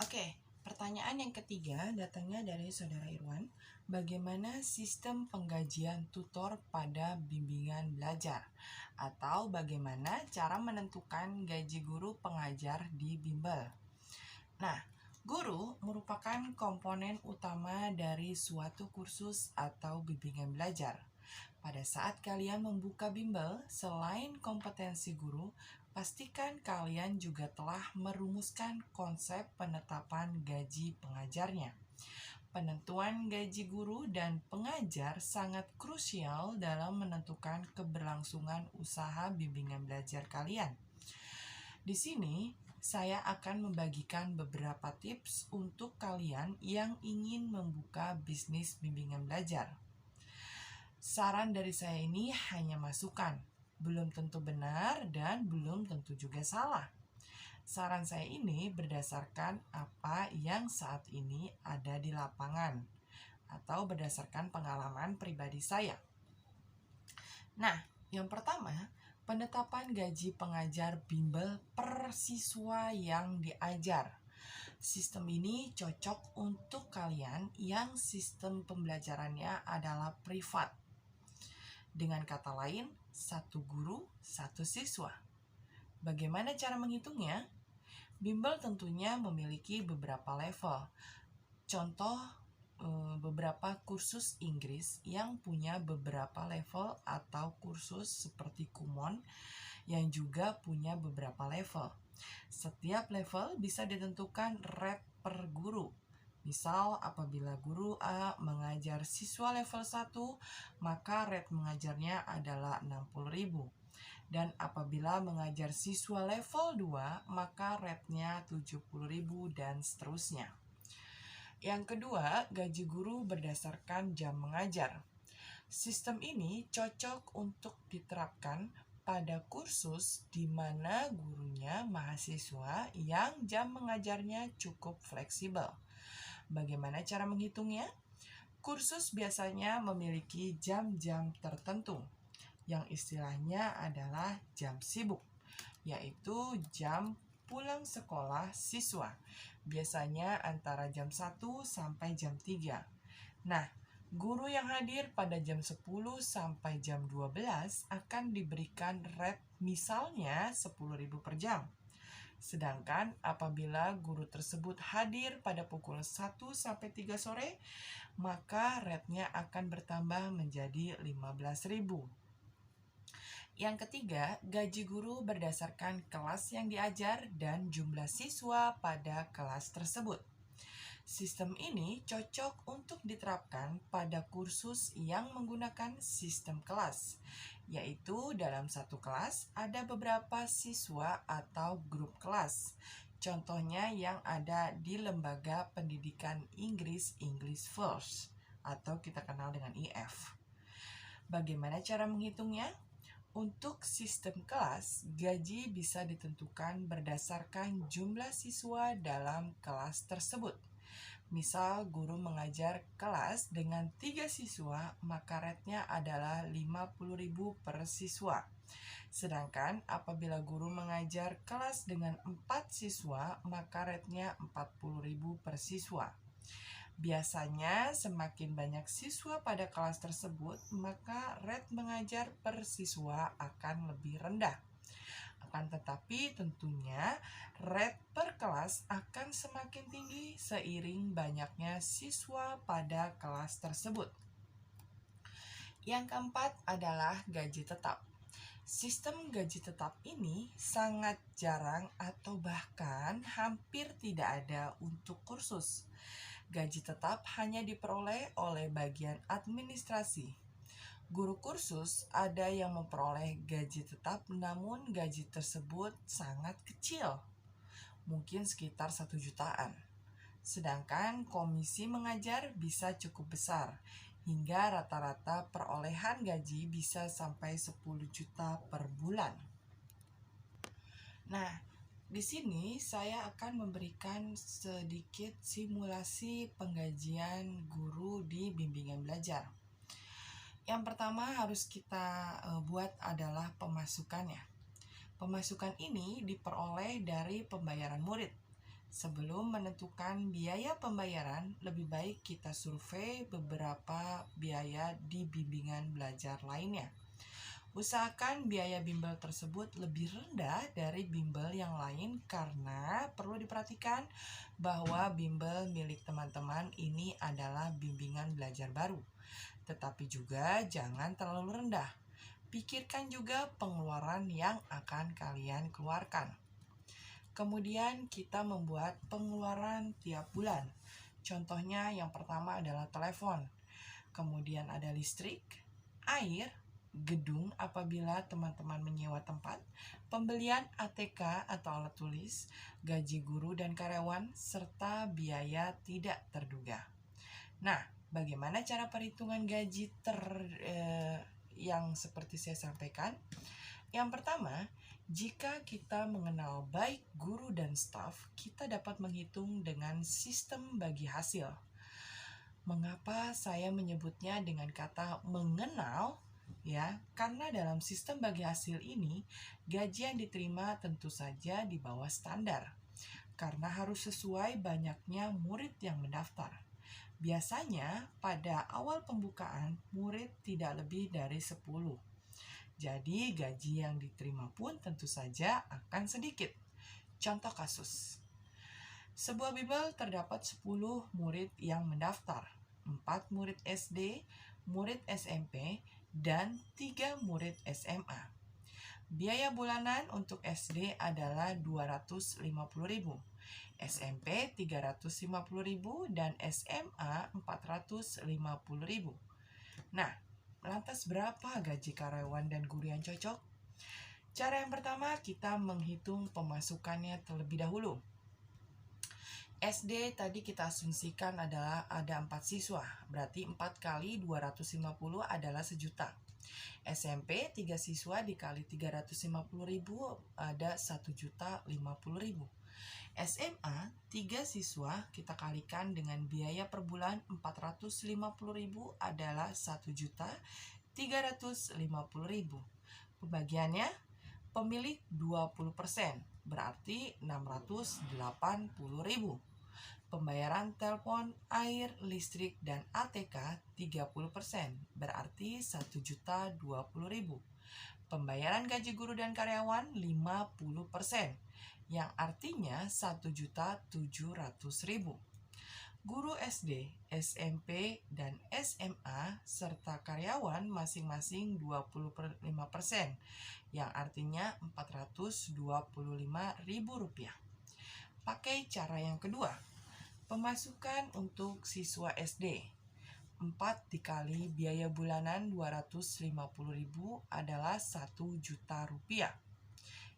[SPEAKER 1] Oke, pertanyaan yang ketiga datangnya dari Saudara Irwan. Bagaimana sistem penggajian tutor pada bimbingan belajar? Atau bagaimana cara menentukan gaji guru pengajar di bimbel? Nah, guru merupakan komponen utama dari suatu kursus atau bimbingan belajar. Pada saat kalian membuka bimbel, selain kompetensi guru, pastikan kalian juga telah merumuskan konsep penetapan gaji pengajarnya. Penentuan gaji guru dan pengajar sangat krusial dalam menentukan keberlangsungan usaha bimbingan belajar kalian. Di sini, saya akan membagikan beberapa tips untuk kalian yang ingin membuka bisnis bimbingan belajar. Saran dari saya ini hanya masukan, belum tentu benar dan belum tentu juga salah. Saran saya ini berdasarkan apa yang saat ini ada di lapangan atau berdasarkan pengalaman pribadi saya. Nah, yang pertama, penetapan gaji pengajar bimbel per siswa yang diajar. Sistem ini cocok untuk kalian yang sistem pembelajarannya adalah privat. Dengan kata lain, satu guru, satu siswa. Bagaimana cara menghitungnya? Bimbel tentunya memiliki beberapa level. Contoh, beberapa kursus Inggris yang punya beberapa level atau kursus seperti Kumon yang juga punya beberapa level. Setiap level bisa ditentukan rate per guru. Misal, apabila guru A mengajar siswa level 1, maka rate mengajarnya adalah 60.000. Dan apabila mengajar siswa level 2, maka rate-nya 70.000 dan seterusnya. Yang kedua, gaji guru berdasarkan jam mengajar. Sistem ini cocok untuk diterapkan pada kursus di mana gurunya mahasiswa yang jam mengajarnya cukup fleksibel. Bagaimana cara menghitungnya? Kursus biasanya memiliki jam-jam tertentu yang istilahnya adalah jam sibuk, yaitu jam pulang sekolah siswa, biasanya antara jam 1 sampai jam 3. Nah, guru yang hadir pada jam 10 sampai jam 12 akan diberikan rate misalnya 10.000 per jam. Sedangkan apabila guru tersebut hadir pada pukul 1 sampai 3 sore, maka rate-nya akan bertambah menjadi 15.000. Yang ketiga, gaji guru berdasarkan kelas yang diajar dan jumlah siswa pada kelas tersebut. Sistem ini cocok untuk diterapkan pada kursus yang menggunakan sistem kelas, yaitu dalam satu kelas ada beberapa siswa atau grup kelas. Contohnya yang ada di lembaga pendidikan Inggris English First atau kita kenal dengan IF. Bagaimana cara menghitungnya? Untuk sistem kelas, gaji bisa ditentukan berdasarkan jumlah siswa dalam kelas tersebut. Misal guru mengajar kelas dengan 3 siswa, maka rate-nya adalah 50.000 per siswa. Sedangkan apabila guru mengajar kelas dengan 4 siswa, maka rate-nya 40.000 per siswa. Biasanya semakin banyak siswa pada kelas tersebut, maka rate mengajar per siswa akan lebih rendah. Akan tetapi tentunya rate per kelas akan semakin tinggi seiring banyaknya siswa pada kelas tersebut. Yang keempat adalah gaji tetap. Sistem gaji tetap ini sangat jarang atau bahkan hampir tidak ada untuk kursus. Gaji tetap hanya diperoleh oleh bagian administrasi. Guru kursus ada yang memperoleh gaji tetap, namun gaji tersebut sangat kecil, mungkin sekitar 1 jutaan. Sedangkan komisi mengajar bisa cukup besar, hingga rata-rata perolehan gaji bisa sampai 10 juta per bulan. Nah, di sini saya akan memberikan sedikit simulasi penggajian guru di bimbingan belajar. Yang pertama harus kita buat adalah pemasukannya. Pemasukan ini diperoleh dari pembayaran murid. Sebelum menentukan biaya pembayaran, lebih baik kita survei beberapa biaya di bimbingan belajar lainnya. Usahakan biaya bimbel tersebut lebih rendah dari bimbel yang lain karena perlu diperhatikan bahwa bimbel milik teman-teman ini adalah bimbingan belajar baru. Tetapi juga jangan terlalu rendah. Pikirkan juga pengeluaran yang akan kalian keluarkan. Kemudian kita membuat pengeluaran tiap bulan. Contohnya yang pertama adalah telepon. Kemudian ada listrik, air, gedung apabila teman-teman menyewa tempat, pembelian ATK atau alat tulis, gaji guru dan karyawan, serta biaya tidak terduga. Nah, bagaimana cara perhitungan gaji yang seperti saya sampaikan? Yang pertama, jika kita mengenal baik guru dan staf, kita dapat menghitung dengan sistem bagi hasil. Mengapa saya menyebutnya dengan kata mengenal? Ya, karena dalam sistem bagi hasil ini, gaji yang diterima tentu saja di bawah standar. Karena harus sesuai banyaknya murid yang mendaftar. Biasanya pada awal pembukaan, murid tidak lebih dari 10. Jadi gaji yang diterima pun tentu saja akan sedikit. Contoh kasus. Sebuah bimbel terdapat 10 murid yang mendaftar. 4 murid SD, murid SMP, dan 3 murid SMA. Biaya bulanan untuk SD adalah 250.000, SMP 350.000, dan SMA 450.000. Nah, lantas berapa gaji karyawan dan guru yang cocok? Cara yang pertama, kita menghitung pemasukannya terlebih dahulu. SD tadi kita asumsikan adalah ada 4 siswa, berarti 4 kali 250 adalah 1 juta. SMP 3 siswa dikali 350.000 ada 1.050.000. SMA 3 siswa kita kalikan dengan biaya per bulan 450.000 adalah 1.350.000. Pembagiannya, pemilik 20%, berarti 680.000. Pembayaran telepon, air, listrik, dan ATK 30%, berarti 1.020.000. Pembayaran gaji guru dan karyawan 50%, yang artinya 1.700.000. Guru SD, SMP, dan SMA serta karyawan masing-masing 25%, yang artinya Rp425.000. Pakai cara yang kedua. Pemasukan untuk siswa SD. 4 dikali biaya bulanan 250.000 adalah 1 juta rupiah.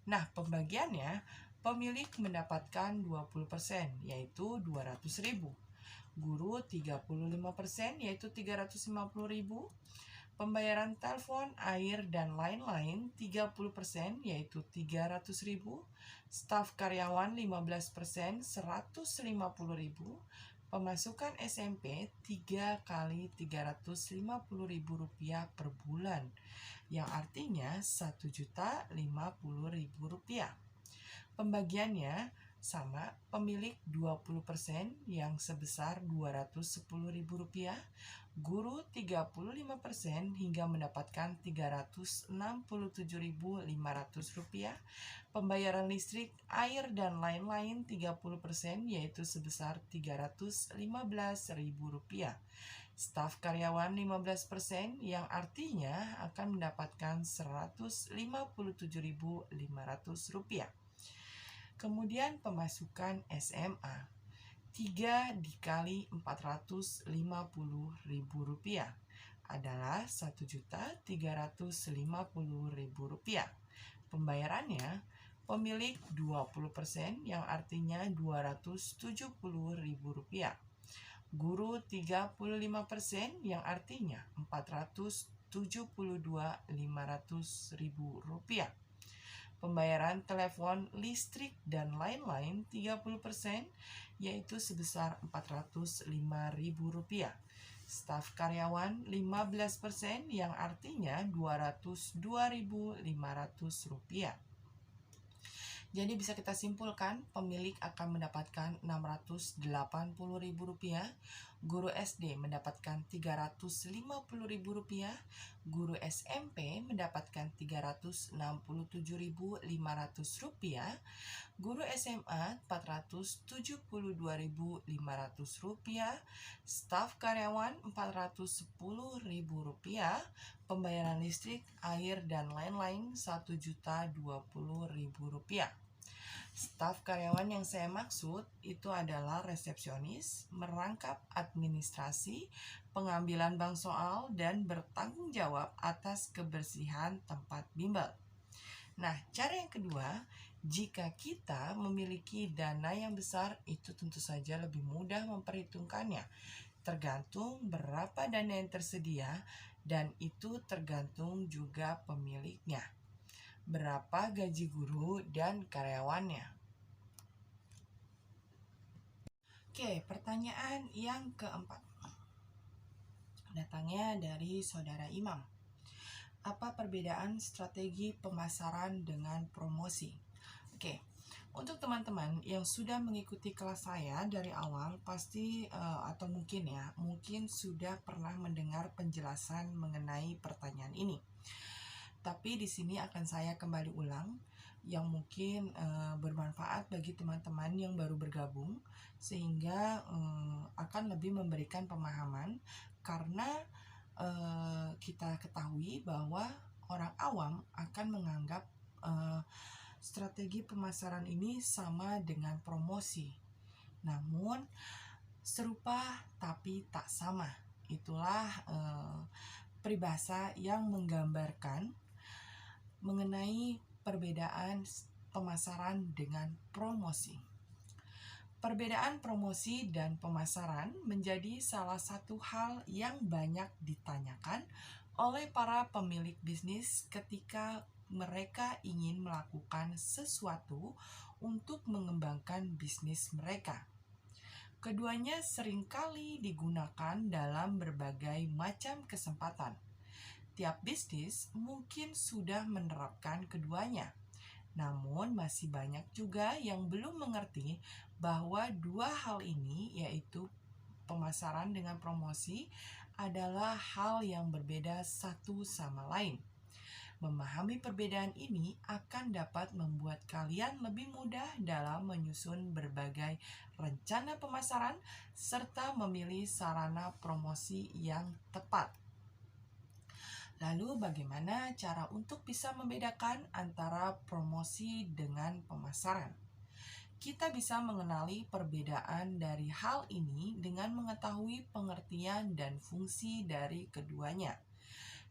[SPEAKER 1] Nah, pembagiannya, pemilik mendapatkan 20%, yaitu 200.000. Guru 35%, yaitu 350.000. Pembayaran telepon, air, dan lain-lain 30%, yaitu 300.000. Staf karyawan 15%, 150.000. Pemasukan SMP 3 kali 350.000 rupiah per bulan, yang artinya 1.050.000 rupiah. Pembagiannya, sama pemilik 20% yang sebesar Rp210.000, guru 35% hingga mendapatkan Rp367.500, pembayaran listrik, air, dan lain-lain 30% yaitu sebesar Rp315.000. Staf karyawan 15% yang artinya akan mendapatkan Rp157.500. Kemudian pemasukan SMA 3 dikali Rp450.000 adalah Rp1.350.000. Pembayarannya pemilik 20% yang artinya Rp270.000. Guru 35% yang artinya Rp472.500. Pembayaran telepon, listrik, dan lain-lain 30% yaitu sebesar Rp405.000. Staf karyawan 15% yang artinya Rp202.500. Jadi bisa kita simpulkan pemilik akan mendapatkan Rp680.000, guru SD mendapatkan Rp350.000, guru SMP mendapatkan Rp367.500, guru SMA Rp472.500, staf karyawan Rp410.000, pembayaran listrik, air, dan lain-lain Rp1.020.000. Staf karyawan yang saya maksud itu adalah resepsionis, merangkap administrasi, pengambilan bank soal, dan bertanggung jawab atas kebersihan tempat bimbel. Nah, cara yang kedua, jika kita memiliki dana yang besar, itu tentu saja lebih mudah memperhitungkannya. Tergantung berapa dana yang tersedia, dan itu tergantung juga pemiliknya. Berapa gaji guru dan karyawannya? Oke, pertanyaan yang keempat. Datangnya dari Saudara Imam. Apa perbedaan strategi pemasaran dengan promosi? Oke, untuk teman-teman yang sudah mengikuti kelas saya dari awal, pasti atau mungkin sudah pernah mendengar penjelasan mengenai pertanyaan ini. Tapi di sini akan saya kembali ulang yang mungkin bermanfaat bagi teman-teman yang baru bergabung, sehingga akan lebih memberikan pemahaman, karena kita ketahui bahwa orang awam akan menganggap strategi pemasaran ini sama dengan promosi. Namun serupa tapi tak sama. Itulah peribahasa yang menggambarkan mengenai perbedaan pemasaran dengan promosi. Perbedaan promosi dan pemasaran menjadi salah satu hal yang banyak ditanyakan oleh para pemilik bisnis ketika mereka ingin melakukan sesuatu untuk mengembangkan bisnis mereka. Keduanya seringkali digunakan dalam berbagai macam kesempatan. Tiap bisnis mungkin sudah menerapkan keduanya, namun masih banyak juga yang belum mengerti bahwa dua hal ini, yaitu pemasaran dengan promosi, adalah hal yang berbeda satu sama lain. Memahami perbedaan ini akan dapat membuat kalian lebih mudah dalam menyusun berbagai rencana pemasaran serta memilih sarana promosi yang tepat. Lalu bagaimana cara untuk bisa membedakan antara promosi dengan pemasaran? Kita bisa mengenali perbedaan dari hal ini dengan mengetahui pengertian dan fungsi dari keduanya.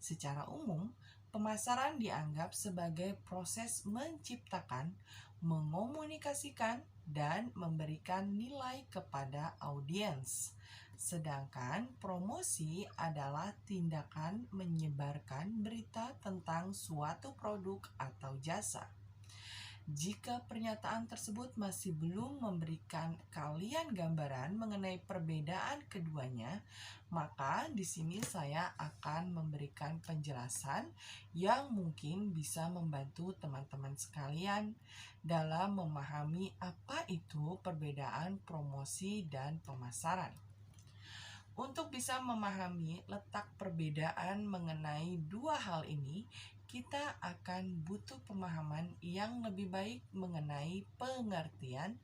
[SPEAKER 1] Secara umum, pemasaran dianggap sebagai proses menciptakan, mengomunikasikan, dan memberikan nilai kepada audiens. Sedangkan promosi adalah tindakan menyebarkan berita tentang suatu produk atau jasa. Jika pernyataan tersebut masih belum memberikan kalian gambaran mengenai perbedaan keduanya, maka di sini saya akan memberikan penjelasan yang mungkin bisa membantu teman-teman sekalian dalam memahami apa itu perbedaan promosi dan pemasaran. Untuk bisa memahami letak perbedaan mengenai dua hal ini, kita akan butuh pemahaman yang lebih baik mengenai pengertian,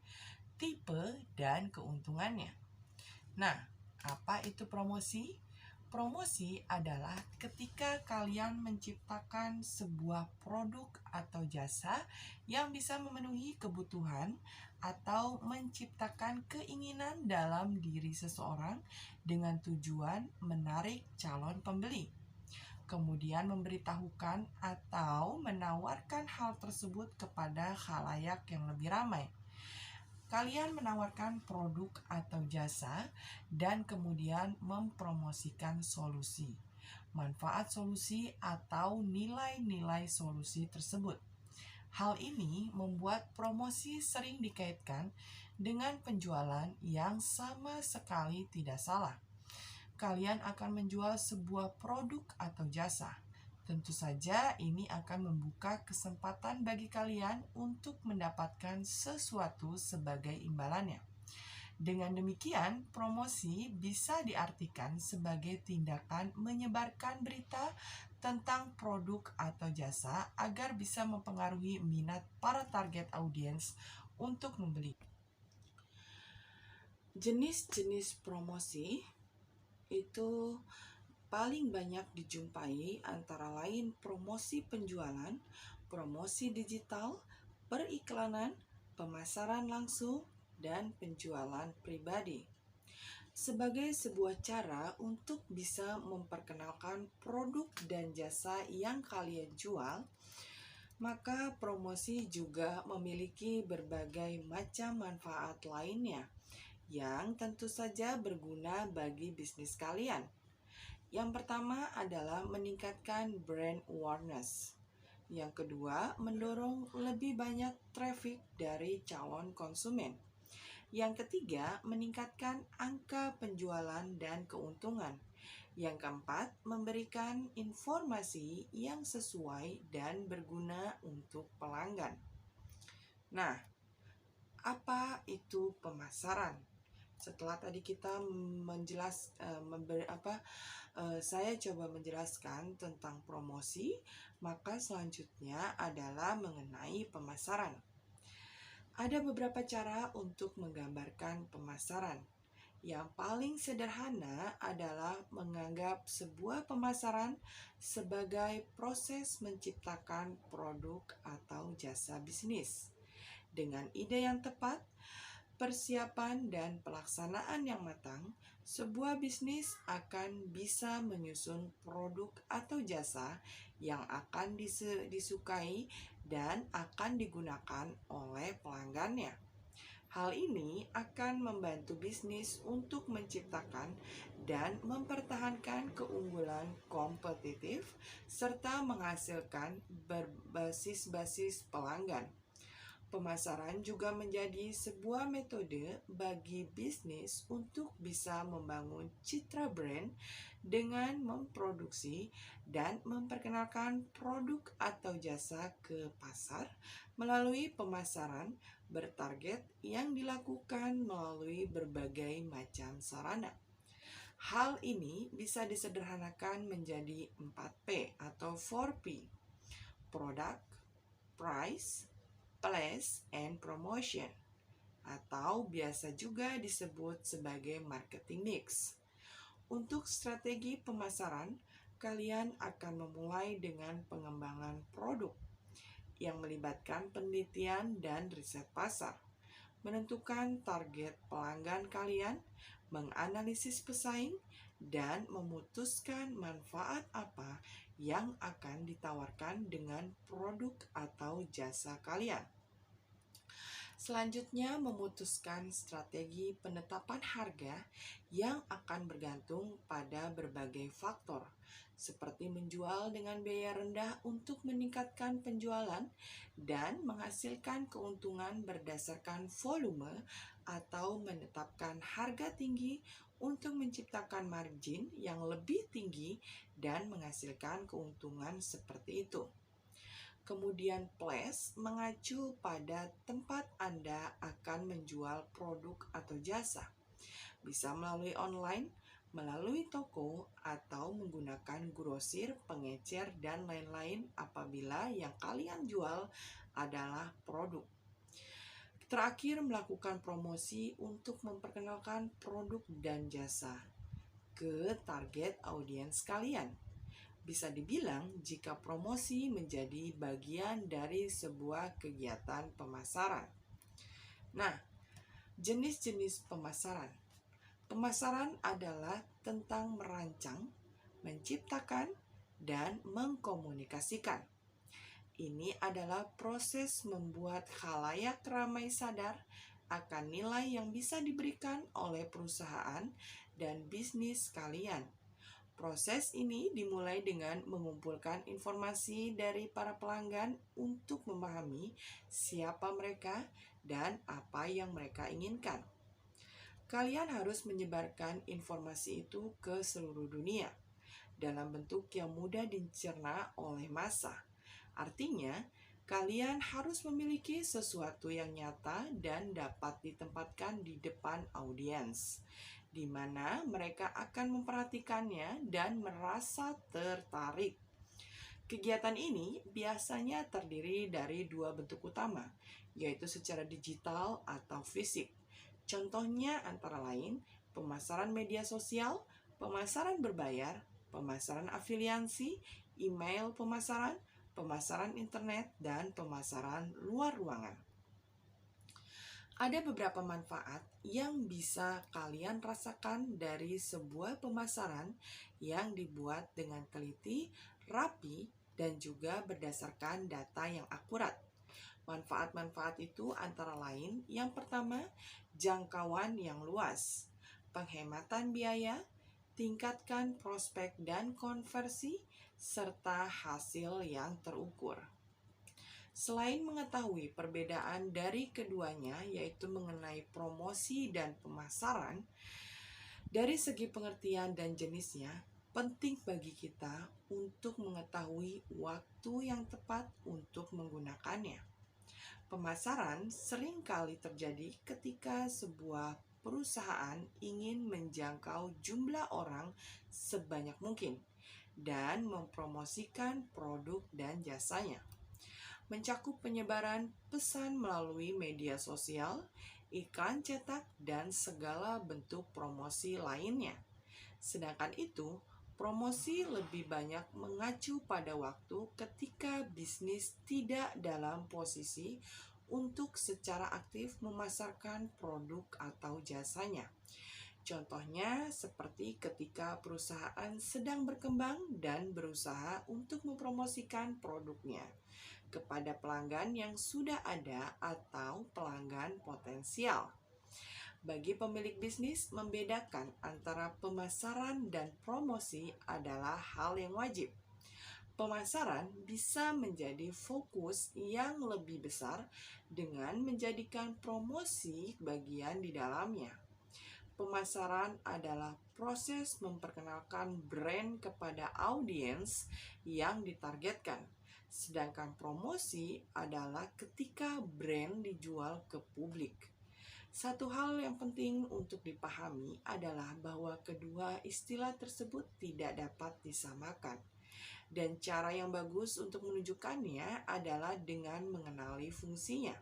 [SPEAKER 1] tipe, dan keuntungannya. Nah, apa itu promosi? Promosi adalah ketika kalian menciptakan sebuah produk atau jasa yang bisa memenuhi kebutuhan atau menciptakan keinginan dalam diri seseorang dengan tujuan menarik calon pembeli. Kemudian memberitahukan atau menawarkan hal tersebut kepada khalayak yang lebih ramai. Kalian menawarkan produk atau jasa dan kemudian mempromosikan solusi, manfaat solusi atau nilai-nilai solusi tersebut. Hal ini membuat promosi sering dikaitkan dengan penjualan yang sama sekali tidak salah. Kalian akan menjual sebuah produk atau jasa. Tentu saja ini akan membuka kesempatan bagi kalian untuk mendapatkan sesuatu sebagai imbalannya. Dengan demikian, promosi bisa diartikan sebagai tindakan menyebarkan berita tentang produk atau jasa agar bisa mempengaruhi minat para target audiens untuk membeli. Jenis-jenis promosi itu paling banyak dijumpai antara lain promosi penjualan, promosi digital, periklanan, pemasaran langsung, dan penjualan pribadi. Sebagai sebuah cara untuk bisa memperkenalkan produk dan jasa yang kalian jual, maka promosi juga memiliki berbagai macam manfaat lainnya yang tentu saja berguna bagi bisnis kalian. Yang pertama adalah meningkatkan brand awareness. Yang kedua, mendorong lebih banyak traffic dari calon konsumen. Yang ketiga, meningkatkan angka penjualan dan keuntungan. Yang keempat, memberikan informasi yang sesuai dan berguna untuk pelanggan. Nah, apa itu pemasaran? Setelah tadi kita saya coba menjelaskan tentang promosi, maka selanjutnya adalah mengenai pemasaran. Ada beberapa cara untuk menggambarkan pemasaran. Yang paling sederhana adalah menganggap sebuah pemasaran sebagai proses menciptakan produk atau jasa bisnis. Dengan ide yang tepat, persiapan dan pelaksanaan yang matang, sebuah bisnis akan bisa menyusun produk atau jasa yang akan disukai dan akan digunakan oleh pelanggannya. Hal ini akan membantu bisnis untuk menciptakan dan mempertahankan keunggulan kompetitif serta menghasilkan berbasis pelanggan. Pemasaran juga menjadi sebuah metode bagi bisnis untuk bisa membangun citra brand dengan memproduksi dan memperkenalkan produk atau jasa ke pasar melalui pemasaran bertarget yang dilakukan melalui berbagai macam sarana. Hal ini bisa disederhanakan menjadi 4P atau 4P: Product, Price, Place, and Promotion, atau biasa juga disebut sebagai marketing mix. Untuk strategi pemasaran, kalian akan memulai dengan pengembangan produk yang melibatkan penelitian dan riset pasar, menentukan target pelanggan kalian, menganalisis pesaing, dan memutuskan manfaat apa yang akan ditawarkan dengan produk atau jasa kalian. Selanjutnya, memutuskan strategi penetapan harga yang akan bergantung pada berbagai faktor, seperti menjual dengan biaya rendah untuk meningkatkan penjualan dan menghasilkan keuntungan berdasarkan volume, atau menetapkan harga tinggi untuk menciptakan margin yang lebih tinggi dan menghasilkan keuntungan seperti itu. Kemudian place mengacu pada tempat Anda akan menjual produk atau jasa. Bisa melalui online, melalui toko, atau menggunakan grosir, pengecer, dan lain-lain apabila yang kalian jual adalah produk. Terakhir, melakukan promosi untuk memperkenalkan produk dan jasa ke target audiens kalian. Bisa dibilang jika promosi menjadi bagian dari sebuah kegiatan pemasaran. Nah, jenis-jenis pemasaran. Pemasaran adalah tentang merancang, menciptakan, dan mengkomunikasikan. Ini adalah proses membuat khalayak ramai sadar akan nilai yang bisa diberikan oleh perusahaan dan bisnis kalian. Proses ini dimulai dengan mengumpulkan informasi dari para pelanggan untuk memahami siapa mereka dan apa yang mereka inginkan. Kalian harus menyebarkan informasi itu ke seluruh dunia dalam bentuk yang mudah dicerna oleh massa. Artinya, kalian harus memiliki sesuatu yang nyata dan dapat ditempatkan di depan audiens, di mana mereka akan memperhatikannya dan merasa tertarik. Kegiatan ini biasanya terdiri dari dua bentuk utama, yaitu secara digital atau fisik. Contohnya antara lain pemasaran media sosial, pemasaran berbayar, pemasaran afiliasi, email pemasaran, pemasaran internet, dan pemasaran luar ruangan. Ada beberapa manfaat yang bisa kalian rasakan dari sebuah pemasaran yang dibuat dengan teliti, rapi, dan juga berdasarkan data yang akurat. Manfaat-manfaat itu antara lain, yang pertama, jangkauan yang luas, penghematan biaya, tingkatkan prospek dan konversi, serta hasil yang terukur. Selain mengetahui perbedaan dari keduanya, yaitu mengenai promosi dan pemasaran, dari segi pengertian dan jenisnya, penting bagi kita untuk mengetahui waktu yang tepat untuk menggunakannya. Pemasaran seringkali terjadi ketika sebuah perusahaan ingin menjangkau jumlah orang sebanyak mungkin dan mempromosikan produk dan jasanya. Mencakup penyebaran pesan melalui media sosial, iklan cetak, dan segala bentuk promosi lainnya. Sedangkan itu, promosi lebih banyak mengacu pada waktu ketika bisnis tidak dalam posisi untuk secara aktif memasarkan produk atau jasanya. Contohnya seperti ketika perusahaan sedang berkembang dan berusaha untuk mempromosikan produknya kepada pelanggan yang sudah ada atau pelanggan potensial. Bagi pemilik bisnis, membedakan antara pemasaran dan promosi adalah hal yang wajib. Pemasaran bisa menjadi fokus yang lebih besar dengan menjadikan promosi bagian di dalamnya. Pemasaran adalah proses memperkenalkan brand kepada audiens yang ditargetkan. Sedangkan promosi adalah ketika brand dijual ke publik. Satu hal yang penting untuk dipahami adalah bahwa kedua istilah tersebut tidak dapat disamakan. Dan cara yang bagus untuk menunjukkannya adalah dengan mengenali fungsinya.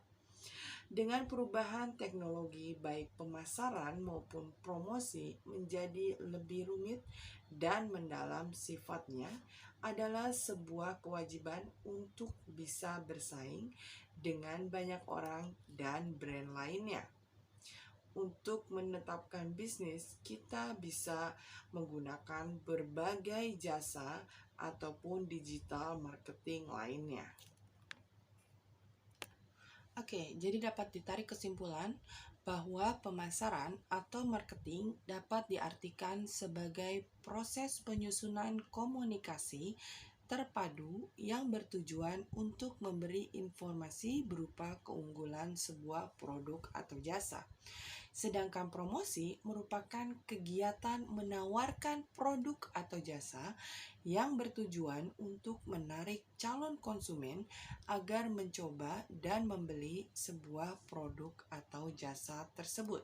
[SPEAKER 1] Dengan perubahan teknologi, baik pemasaran maupun promosi menjadi lebih rumit dan mendalam sifatnya, adalah sebuah kewajiban untuk bisa bersaing dengan banyak orang dan brand lainnya. Untuk menetapkan bisnis, kita bisa menggunakan berbagai jasa ataupun digital marketing lainnya. Oke, jadi dapat ditarik kesimpulan bahwa pemasaran atau marketing dapat diartikan sebagai proses penyusunan komunikasi terpadu yang bertujuan untuk memberi informasi berupa keunggulan sebuah produk atau jasa. Sedangkan promosi merupakan kegiatan menawarkan produk atau jasa yang bertujuan untuk menarik calon konsumen agar mencoba dan membeli sebuah produk atau jasa tersebut.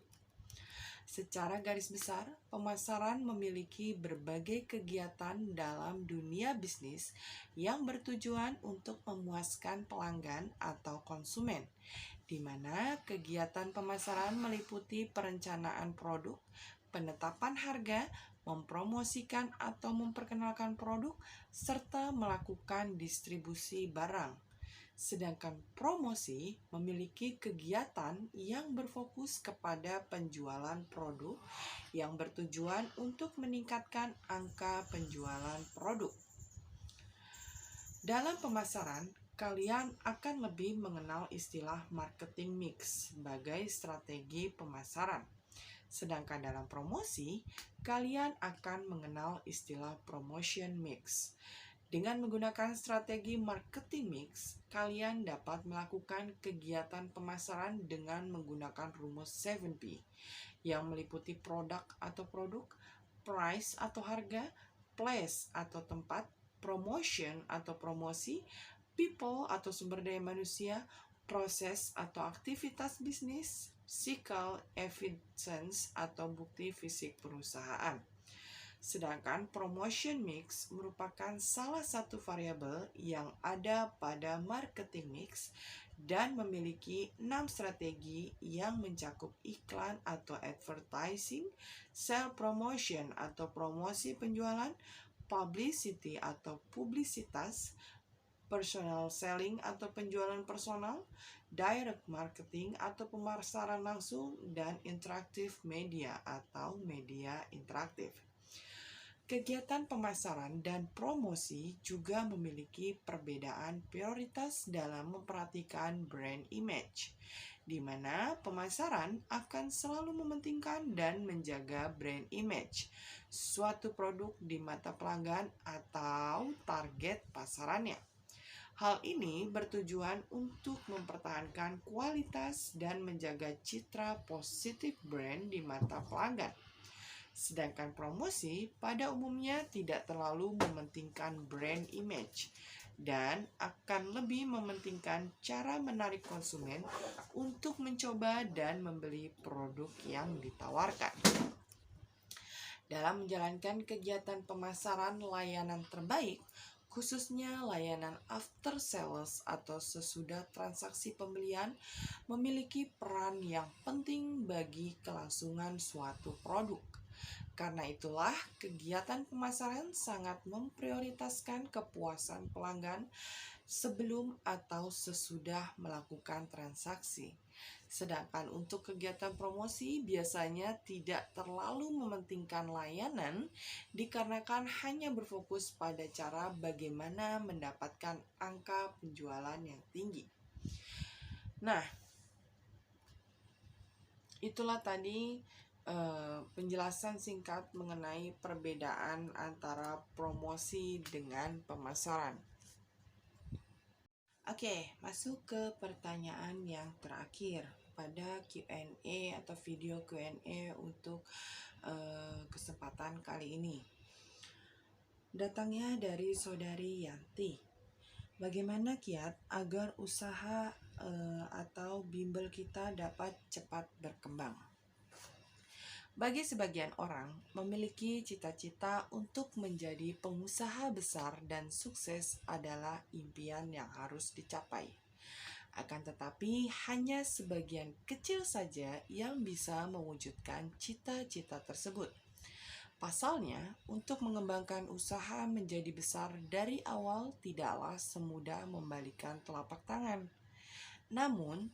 [SPEAKER 1] Secara garis besar, pemasaran memiliki berbagai kegiatan dalam dunia bisnis yang bertujuan untuk memuaskan pelanggan atau konsumen, di mana kegiatan pemasaran meliputi perencanaan produk, penetapan harga, mempromosikan atau memperkenalkan produk, serta melakukan distribusi barang. Sedangkan promosi memiliki kegiatan yang berfokus kepada penjualan produk yang bertujuan untuk meningkatkan angka penjualan produk. Dalam pemasaran, kalian akan lebih mengenal istilah marketing mix sebagai strategi pemasaran. Sedangkan dalam promosi, kalian akan mengenal istilah promotion mix. Dengan menggunakan strategi marketing mix, kalian dapat melakukan kegiatan pemasaran dengan menggunakan rumus 7P yang meliputi produk atau produk, price atau harga, place atau tempat, promotion atau promosi, people atau sumber daya manusia, proses atau aktivitas bisnis, cycle evidence atau bukti fisik perusahaan. Sedangkan promotion mix merupakan salah satu variabel yang ada pada marketing mix dan memiliki 6 strategi yang mencakup iklan atau advertising, sell promotion atau promosi penjualan, publicity atau publisitas, personal selling atau penjualan personal, direct marketing atau pemasaran langsung, dan interactive media atau media interaktif. Kegiatan pemasaran dan promosi juga memiliki perbedaan prioritas dalam memperhatikan brand image, di mana pemasaran akan selalu mementingkan dan menjaga brand image suatu produk di mata pelanggan atau target pasarannya. Hal ini bertujuan untuk mempertahankan kualitas dan menjaga citra positif brand di mata pelanggan. Sedangkan promosi pada umumnya tidak terlalu mementingkan brand image dan akan lebih mementingkan cara menarik konsumen untuk mencoba dan membeli produk yang ditawarkan. Dalam menjalankan kegiatan pemasaran layanan terbaik, khususnya layanan after sales atau sesudah transaksi pembelian, memiliki peran yang penting bagi kelangsungan suatu produk. Karena itulah, kegiatan pemasaran sangat memprioritaskan kepuasan pelanggan sebelum atau sesudah melakukan transaksi. Sedangkan untuk kegiatan promosi biasanya tidak terlalu mementingkan layanan dikarenakan hanya berfokus pada cara bagaimana mendapatkan angka penjualan yang tinggi. Nah, itulah tadi penjelasan singkat mengenai perbedaan antara promosi dengan pemasaran. Oke, masuk ke pertanyaan yang terakhir pada Q&A atau video Q&A untuk kesempatan kali ini. Datangnya dari saudari Yanti. Bagaimana kiat agar usaha atau bimbel kita dapat cepat berkembang? Bagi sebagian orang, memiliki cita-cita untuk menjadi pengusaha besar dan sukses adalah impian yang harus dicapai. Akan tetapi, hanya sebagian kecil saja yang bisa mewujudkan cita-cita tersebut. Pasalnya, untuk mengembangkan usaha menjadi besar dari awal tidaklah semudah membalikan telapak tangan. Namun,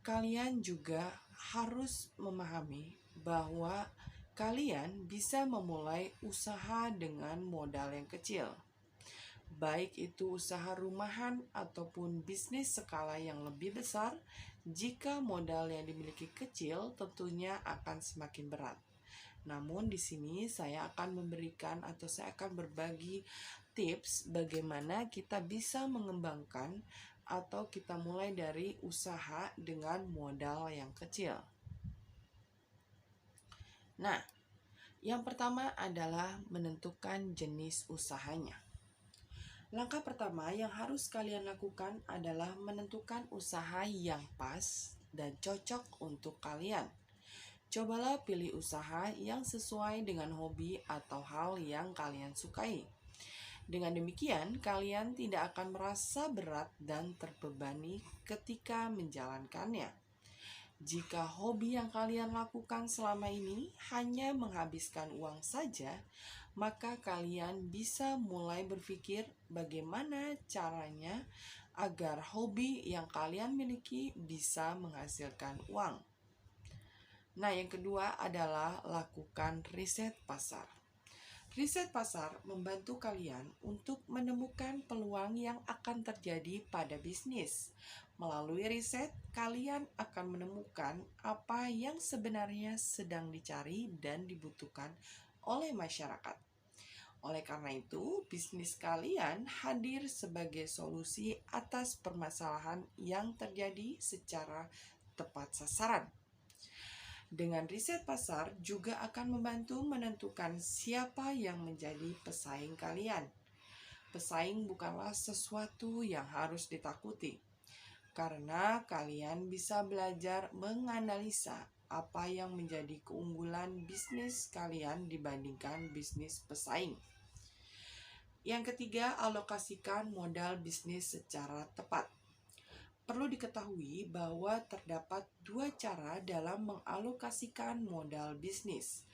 [SPEAKER 1] kalian juga harus memahami bahwa kalian bisa memulai usaha dengan modal yang kecil. baik itu usaha rumahan ataupun bisnis skala yang lebih besar. Jika modal yang dimiliki kecil, tentunya akan semakin berat. Namun di sini saya akan memberikan atau saya akan berbagi tips bagaimana kita bisa mengembangkan atau kita mulai dari usaha dengan modal yang kecil. Nah, yang pertama adalah menentukan jenis usahanya. Langkah pertama yang harus kalian lakukan adalah menentukan usaha yang pas dan cocok untuk kalian. Cobalah pilih usaha yang sesuai dengan hobi atau hal yang kalian sukai. Dengan demikian, kalian tidak akan merasa berat dan terbebani ketika menjalankannya. Jika hobi yang kalian lakukan selama ini hanya menghabiskan uang saja, maka kalian bisa mulai berpikir bagaimana caranya agar hobi yang kalian miliki bisa menghasilkan uang. Nah, yang kedua adalah lakukan riset pasar. Riset pasar membantu kalian untuk menemukan peluang yang akan terjadi pada bisnis. Melalui riset, kalian akan menemukan apa yang sebenarnya sedang dicari dan dibutuhkan oleh masyarakat. Oleh karena itu, bisnis kalian hadir sebagai solusi atas permasalahan yang terjadi secara tepat sasaran. Dengan riset pasar juga akan membantu menentukan siapa yang menjadi pesaing kalian. Pesaing bukanlah sesuatu yang harus ditakuti, karena kalian bisa belajar menganalisa apa yang menjadi keunggulan bisnis kalian dibandingkan bisnis pesaing. Yang ketiga, alokasikan modal bisnis secara tepat. Perlu diketahui bahwa terdapat dua cara dalam mengalokasikan modal bisnis.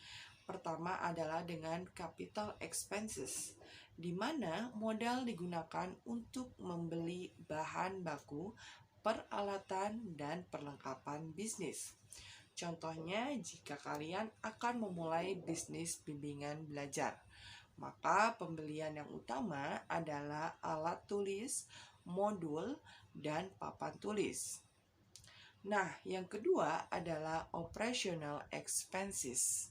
[SPEAKER 1] Pertama adalah dengan capital expenses, di mana modal digunakan untuk membeli bahan baku, peralatan, dan perlengkapan bisnis. Contohnya, jika kalian akan memulai bisnis bimbingan belajar, maka pembelian yang utama adalah alat tulis, modul, dan papan tulis. Nah, yang kedua adalah operational expenses,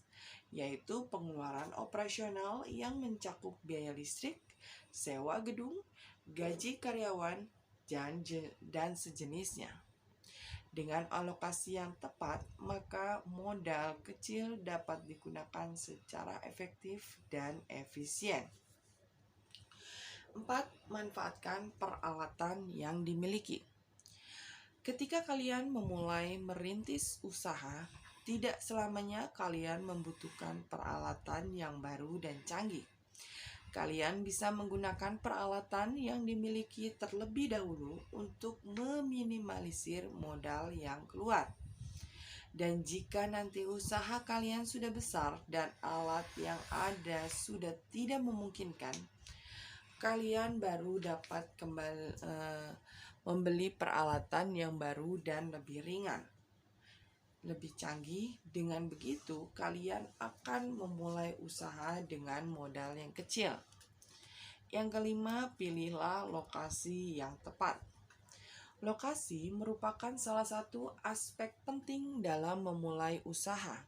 [SPEAKER 1] yaitu pengeluaran operasional yang mencakup biaya listrik, sewa gedung, gaji karyawan, dan sejenisnya. Dengan alokasi yang tepat, maka modal kecil dapat digunakan secara efektif dan efisien. 4. Manfaatkan peralatan yang dimiliki. Ketika kalian memulai merintis usaha, tidak selamanya kalian membutuhkan peralatan yang baru dan canggih. Kalian bisa menggunakan peralatan yang dimiliki terlebih dahulu untuk meminimalisir modal yang keluar. Dan jika nanti usaha kalian sudah besar dan alat yang ada sudah tidak memungkinkan, kalian baru dapat membeli peralatan yang baru dan lebih ringan, lebih canggih. Dengan begitu, kalian akan memulai usaha dengan modal yang kecil. Yang kelima, pilihlah lokasi yang tepat. Lokasi merupakan salah satu aspek penting dalam memulai usaha.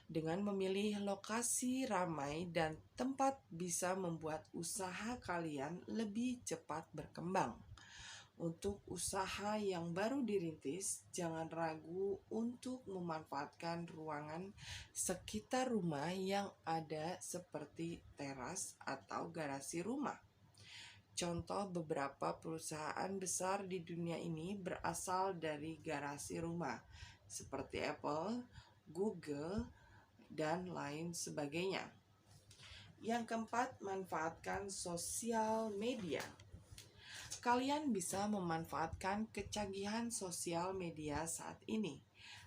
[SPEAKER 1] Dengan memilih lokasi ramai dan tempat bisa membuat usaha kalian lebih cepat berkembang. Untuk usaha yang baru dirintis, jangan ragu untuk memanfaatkan ruangan sekitar rumah yang ada seperti teras atau garasi rumah. Contoh beberapa perusahaan besar di dunia ini berasal dari garasi rumah, seperti Apple, Google, dan lain sebagainya. Yang keempat, manfaatkan sosial media. Kalian bisa memanfaatkan kecanggihan sosial media saat ini,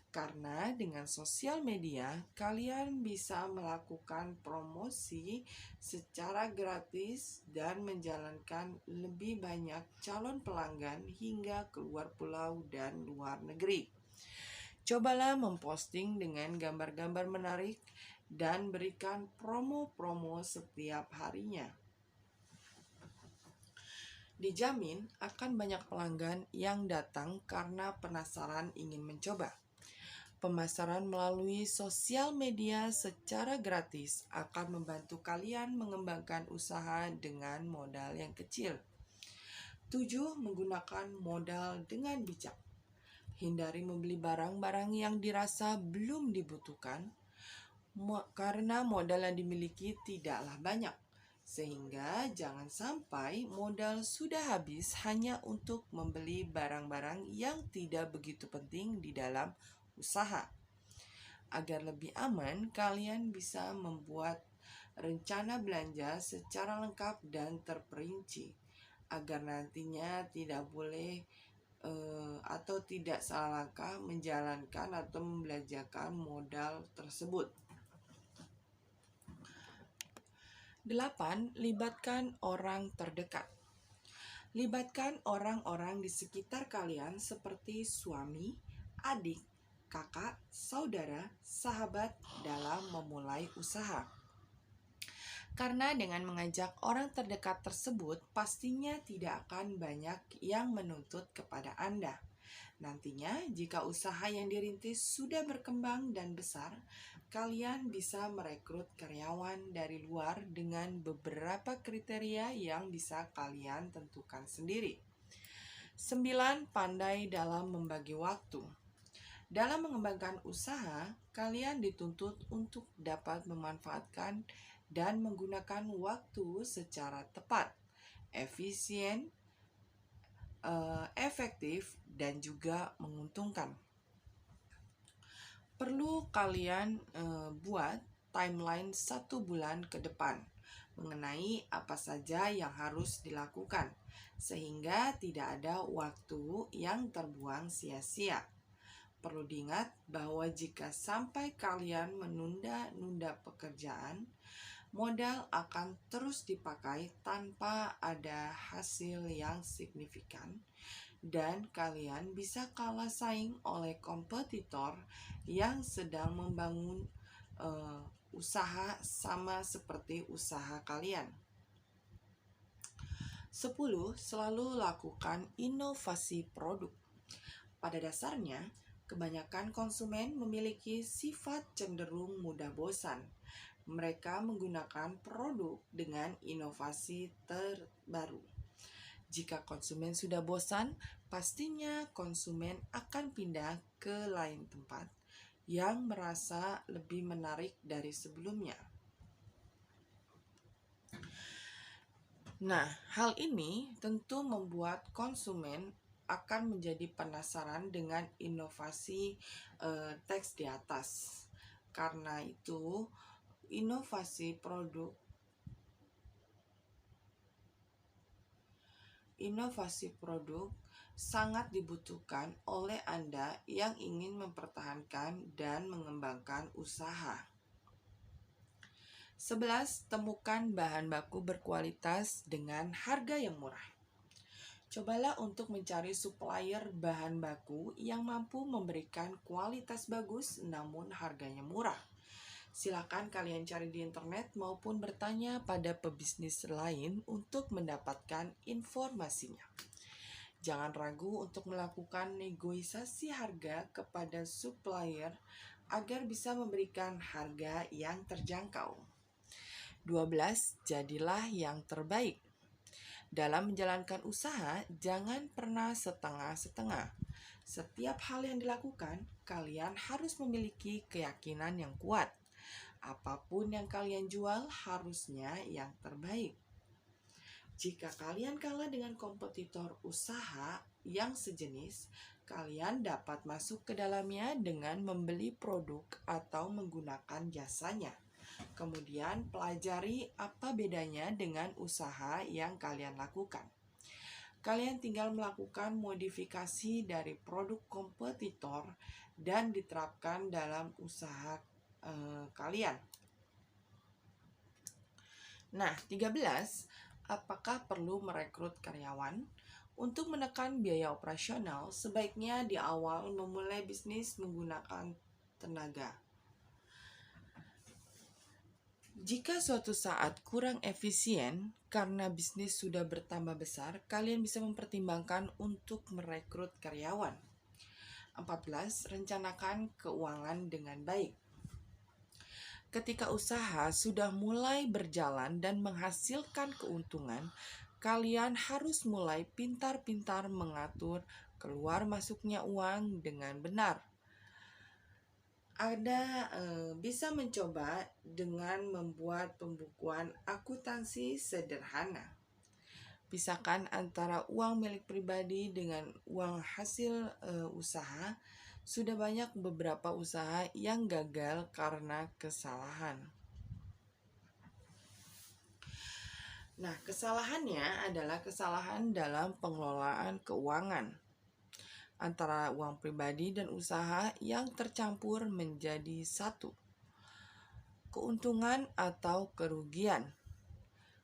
[SPEAKER 1] karena dengan sosial media kalian bisa melakukan promosi secara gratis dan menjalankan lebih banyak calon pelanggan hingga keluar pulau dan luar negeri. Cobalah memposting dengan gambar-gambar menarik dan berikan promo-promo setiap harinya. Dijamin akan banyak pelanggan yang datang karena penasaran ingin mencoba. Pemasaran melalui sosial media secara gratis akan membantu kalian mengembangkan usaha dengan modal yang kecil. 7. Menggunakan modal dengan bijak. Hindari membeli barang-barang yang dirasa belum dibutuhkan karena modal yang dimiliki tidaklah banyak. Sehingga jangan sampai modal sudah habis hanya untuk membeli barang-barang yang tidak begitu penting di dalam usaha. Agar lebih aman, kalian bisa membuat rencana belanja secara lengkap dan terperinci agar nantinya tidak boleh atau tidak salah langkah menjalankan atau membelanjakan modal tersebut. 8. Libatkan orang terdekat. Libatkan orang-orang di sekitar kalian seperti suami, adik, kakak, saudara, sahabat dalam memulai usaha. Karena dengan mengajak orang terdekat tersebut, pastinya tidak akan banyak yang menuntut kepada Anda. Nantinya, jika usaha yang dirintis sudah berkembang dan besar, kalian bisa merekrut karyawan dari luar dengan beberapa kriteria yang bisa kalian tentukan sendiri. 9. Pandai dalam membagi waktu. Dalam mengembangkan usaha, kalian dituntut untuk dapat memanfaatkan dan menggunakan waktu secara tepat, efisien, efektif, dan juga menguntungkan. Perlu kalian buat timeline 1 bulan ke depan mengenai apa saja yang harus dilakukan, sehingga tidak ada waktu yang terbuang sia-sia. Perlu diingat bahwa jika sampai kalian menunda-nunda pekerjaan, modal akan terus dipakai tanpa ada hasil yang signifikan, dan kalian bisa kalah saing oleh kompetitor yang sedang membangun usaha sama seperti usaha kalian. 10. Selalu lakukan inovasi produk. Pada dasarnya, kebanyakan konsumen memiliki sifat cenderung mudah bosan. Mereka menggunakan produk dengan inovasi terbaru. Jika konsumen sudah bosan, pastinya konsumen akan pindah ke lain tempat yang merasa lebih menarik dari sebelumnya. Nah, hal ini tentu membuat konsumen akan menjadi penasaran dengan inovasi teks di atas. Karena itu, inovasi produk sangat dibutuhkan oleh Anda yang ingin mempertahankan dan mengembangkan usaha. 11. Temukan bahan baku berkualitas dengan harga yang murah. Cobalah untuk mencari supplier bahan baku yang mampu memberikan kualitas bagus namun harganya murah. Silakan kalian cari di internet maupun bertanya pada pebisnis lain untuk mendapatkan informasinya. Jangan ragu untuk melakukan negosiasi harga kepada supplier agar bisa memberikan harga yang terjangkau. 12. Jadilah yang terbaik. Dalam menjalankan usaha, jangan pernah setengah-setengah. Setiap hal yang dilakukan, kalian harus memiliki keyakinan yang kuat. Apapun yang kalian jual harusnya yang terbaik. Jika kalian kalah dengan kompetitor usaha yang sejenis, kalian dapat masuk ke dalamnya dengan membeli produk atau menggunakan jasanya. Kemudian pelajari apa bedanya dengan usaha yang kalian lakukan. Kalian tinggal melakukan modifikasi dari produk kompetitor dan diterapkan dalam usaha kalian. Nah, 13. Apakah perlu merekrut karyawan? Untuk menekan biaya operasional, sebaiknya di awal memulai bisnis menggunakan tenaga. Jika suatu saat kurang efisien karena bisnis sudah bertambah besar, kalian bisa mempertimbangkan untuk merekrut karyawan. 14. Rencanakan keuangan dengan baik. Ketika usaha sudah mulai berjalan dan menghasilkan keuntungan, kalian harus mulai pintar-pintar mengatur keluar masuknya uang dengan benar. Anda bisa mencoba dengan membuat pembukuan akuntansi sederhana. Pisahkan antara uang milik pribadi dengan uang hasil usaha. Sudah banyak beberapa usaha yang gagal karena kesalahan. Nah, kesalahannya adalah kesalahan dalam pengelolaan keuangan antara uang pribadi dan usaha yang tercampur menjadi satu. Keuntungan atau kerugian.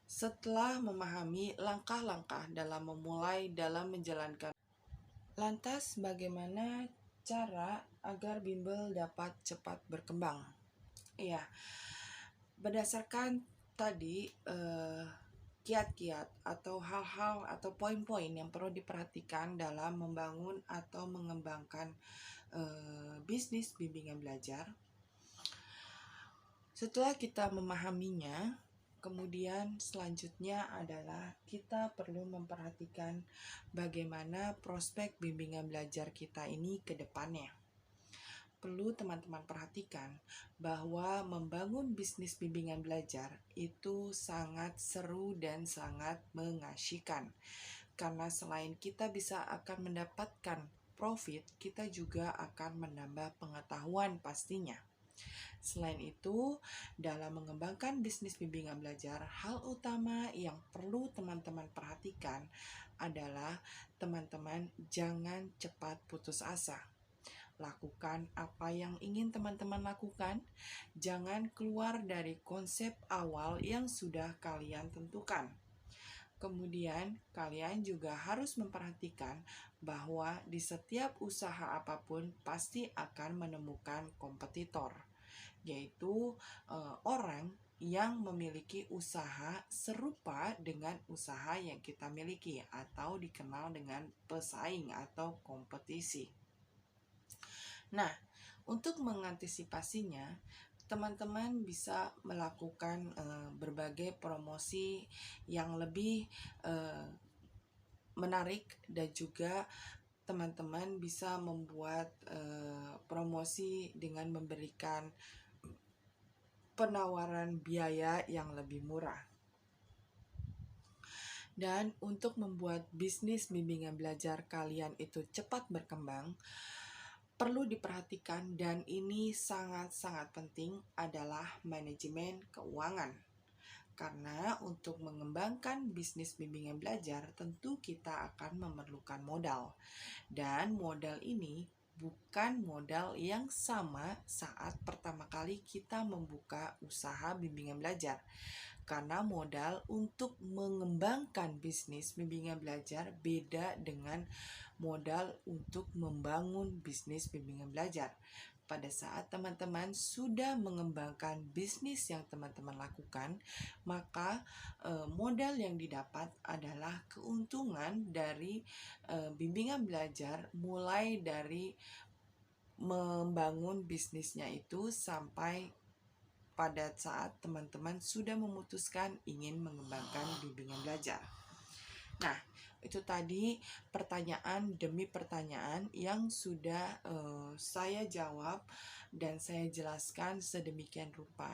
[SPEAKER 1] Setelah memahami langkah-langkah dalam memulai dalam menjalankan, lantas bagaimana cara agar bimbel dapat cepat berkembang? Iya, berdasarkan tadi kiat-kiat atau hal-hal atau poin-poin yang perlu diperhatikan dalam membangun atau mengembangkan bisnis bimbingan belajar. Setelah kita memahaminya, kemudian selanjutnya adalah kita perlu memperhatikan bagaimana prospek bimbingan belajar kita ini ke depannya. Perlu teman-teman perhatikan bahwa membangun bisnis bimbingan belajar itu sangat seru dan sangat mengasyikkan. Karena selain kita bisa akan mendapatkan profit, kita juga akan menambah pengetahuan pastinya. Selain itu, dalam mengembangkan bisnis bimbingan belajar, hal utama yang perlu teman-teman perhatikan adalah teman-teman jangan cepat putus asa. Lakukan apa yang ingin teman-teman lakukan. Jangan keluar dari konsep awal yang sudah kalian tentukan. Kemudian, kalian juga harus memperhatikan bahwa di setiap usaha apapun pasti akan menemukan kompetitor, yaitu orang yang memiliki usaha serupa dengan usaha yang kita miliki atau dikenal dengan pesaing atau kompetisi. Nah, untuk mengantisipasinya, teman-teman bisa melakukan berbagai promosi yang lebih menarik, dan juga teman-teman bisa membuat promosi dengan memberikan penawaran biaya yang lebih murah. Dan untuk membuat bisnis bimbingan belajar kalian itu cepat berkembang, perlu diperhatikan dan ini sangat-sangat penting adalah manajemen keuangan. Karena untuk mengembangkan bisnis bimbingan belajar tentu kita akan memerlukan modal. Dan modal ini bukan modal yang sama saat pertama kali kita membuka usaha bimbingan belajar. Karena modal untuk mengembangkan bisnis bimbingan belajar beda dengan modal untuk membangun bisnis bimbingan belajar. Pada saat teman-teman sudah mengembangkan bisnis yang teman-teman lakukan, maka modal yang didapat adalah keuntungan dari bimbingan belajar, mulai dari membangun bisnisnya itu sampai pada saat teman-teman sudah memutuskan ingin mengembangkan bimbingan belajar. Nah, itu tadi pertanyaan demi pertanyaan yang sudah saya jawab dan saya jelaskan sedemikian rupa.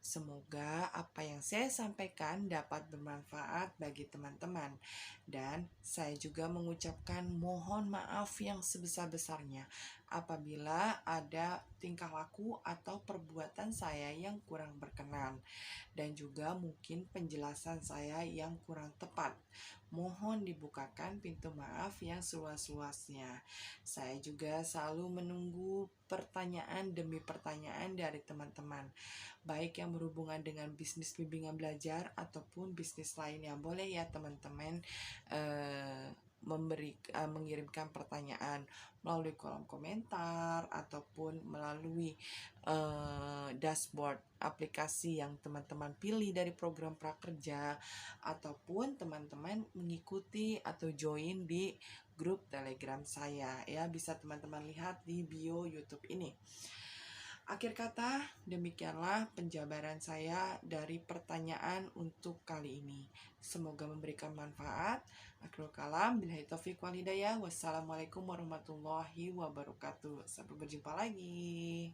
[SPEAKER 1] Semoga apa yang saya sampaikan dapat bermanfaat bagi teman-teman. Dan saya juga mengucapkan mohon maaf yang sebesar-besarnya apabila ada tingkah laku atau perbuatan saya yang kurang berkenan, dan juga mungkin penjelasan saya yang kurang tepat. Mohon dibukakan pintu maaf yang seluas-luasnya. Saya juga selalu menunggu pertanyaan demi pertanyaan dari teman-teman, baik yang berhubungan dengan bisnis bimbingan belajar ataupun bisnis lainnya. Boleh ya teman-teman mengirimkan pertanyaan melalui kolom komentar ataupun melalui dashboard aplikasi yang teman-teman pilih dari program prakerja, ataupun teman-teman mengikuti atau join di grup Telegram saya ya, bisa teman-teman lihat di bio YouTube ini. Akhir kata, demikianlah penjabaran saya dari pertanyaan untuk kali ini. Semoga memberikan manfaat. Akhirul kalam, billahi taufiq wal hidayah. Wassalamualaikum warahmatullahi wabarakatuh. Sampai berjumpa lagi.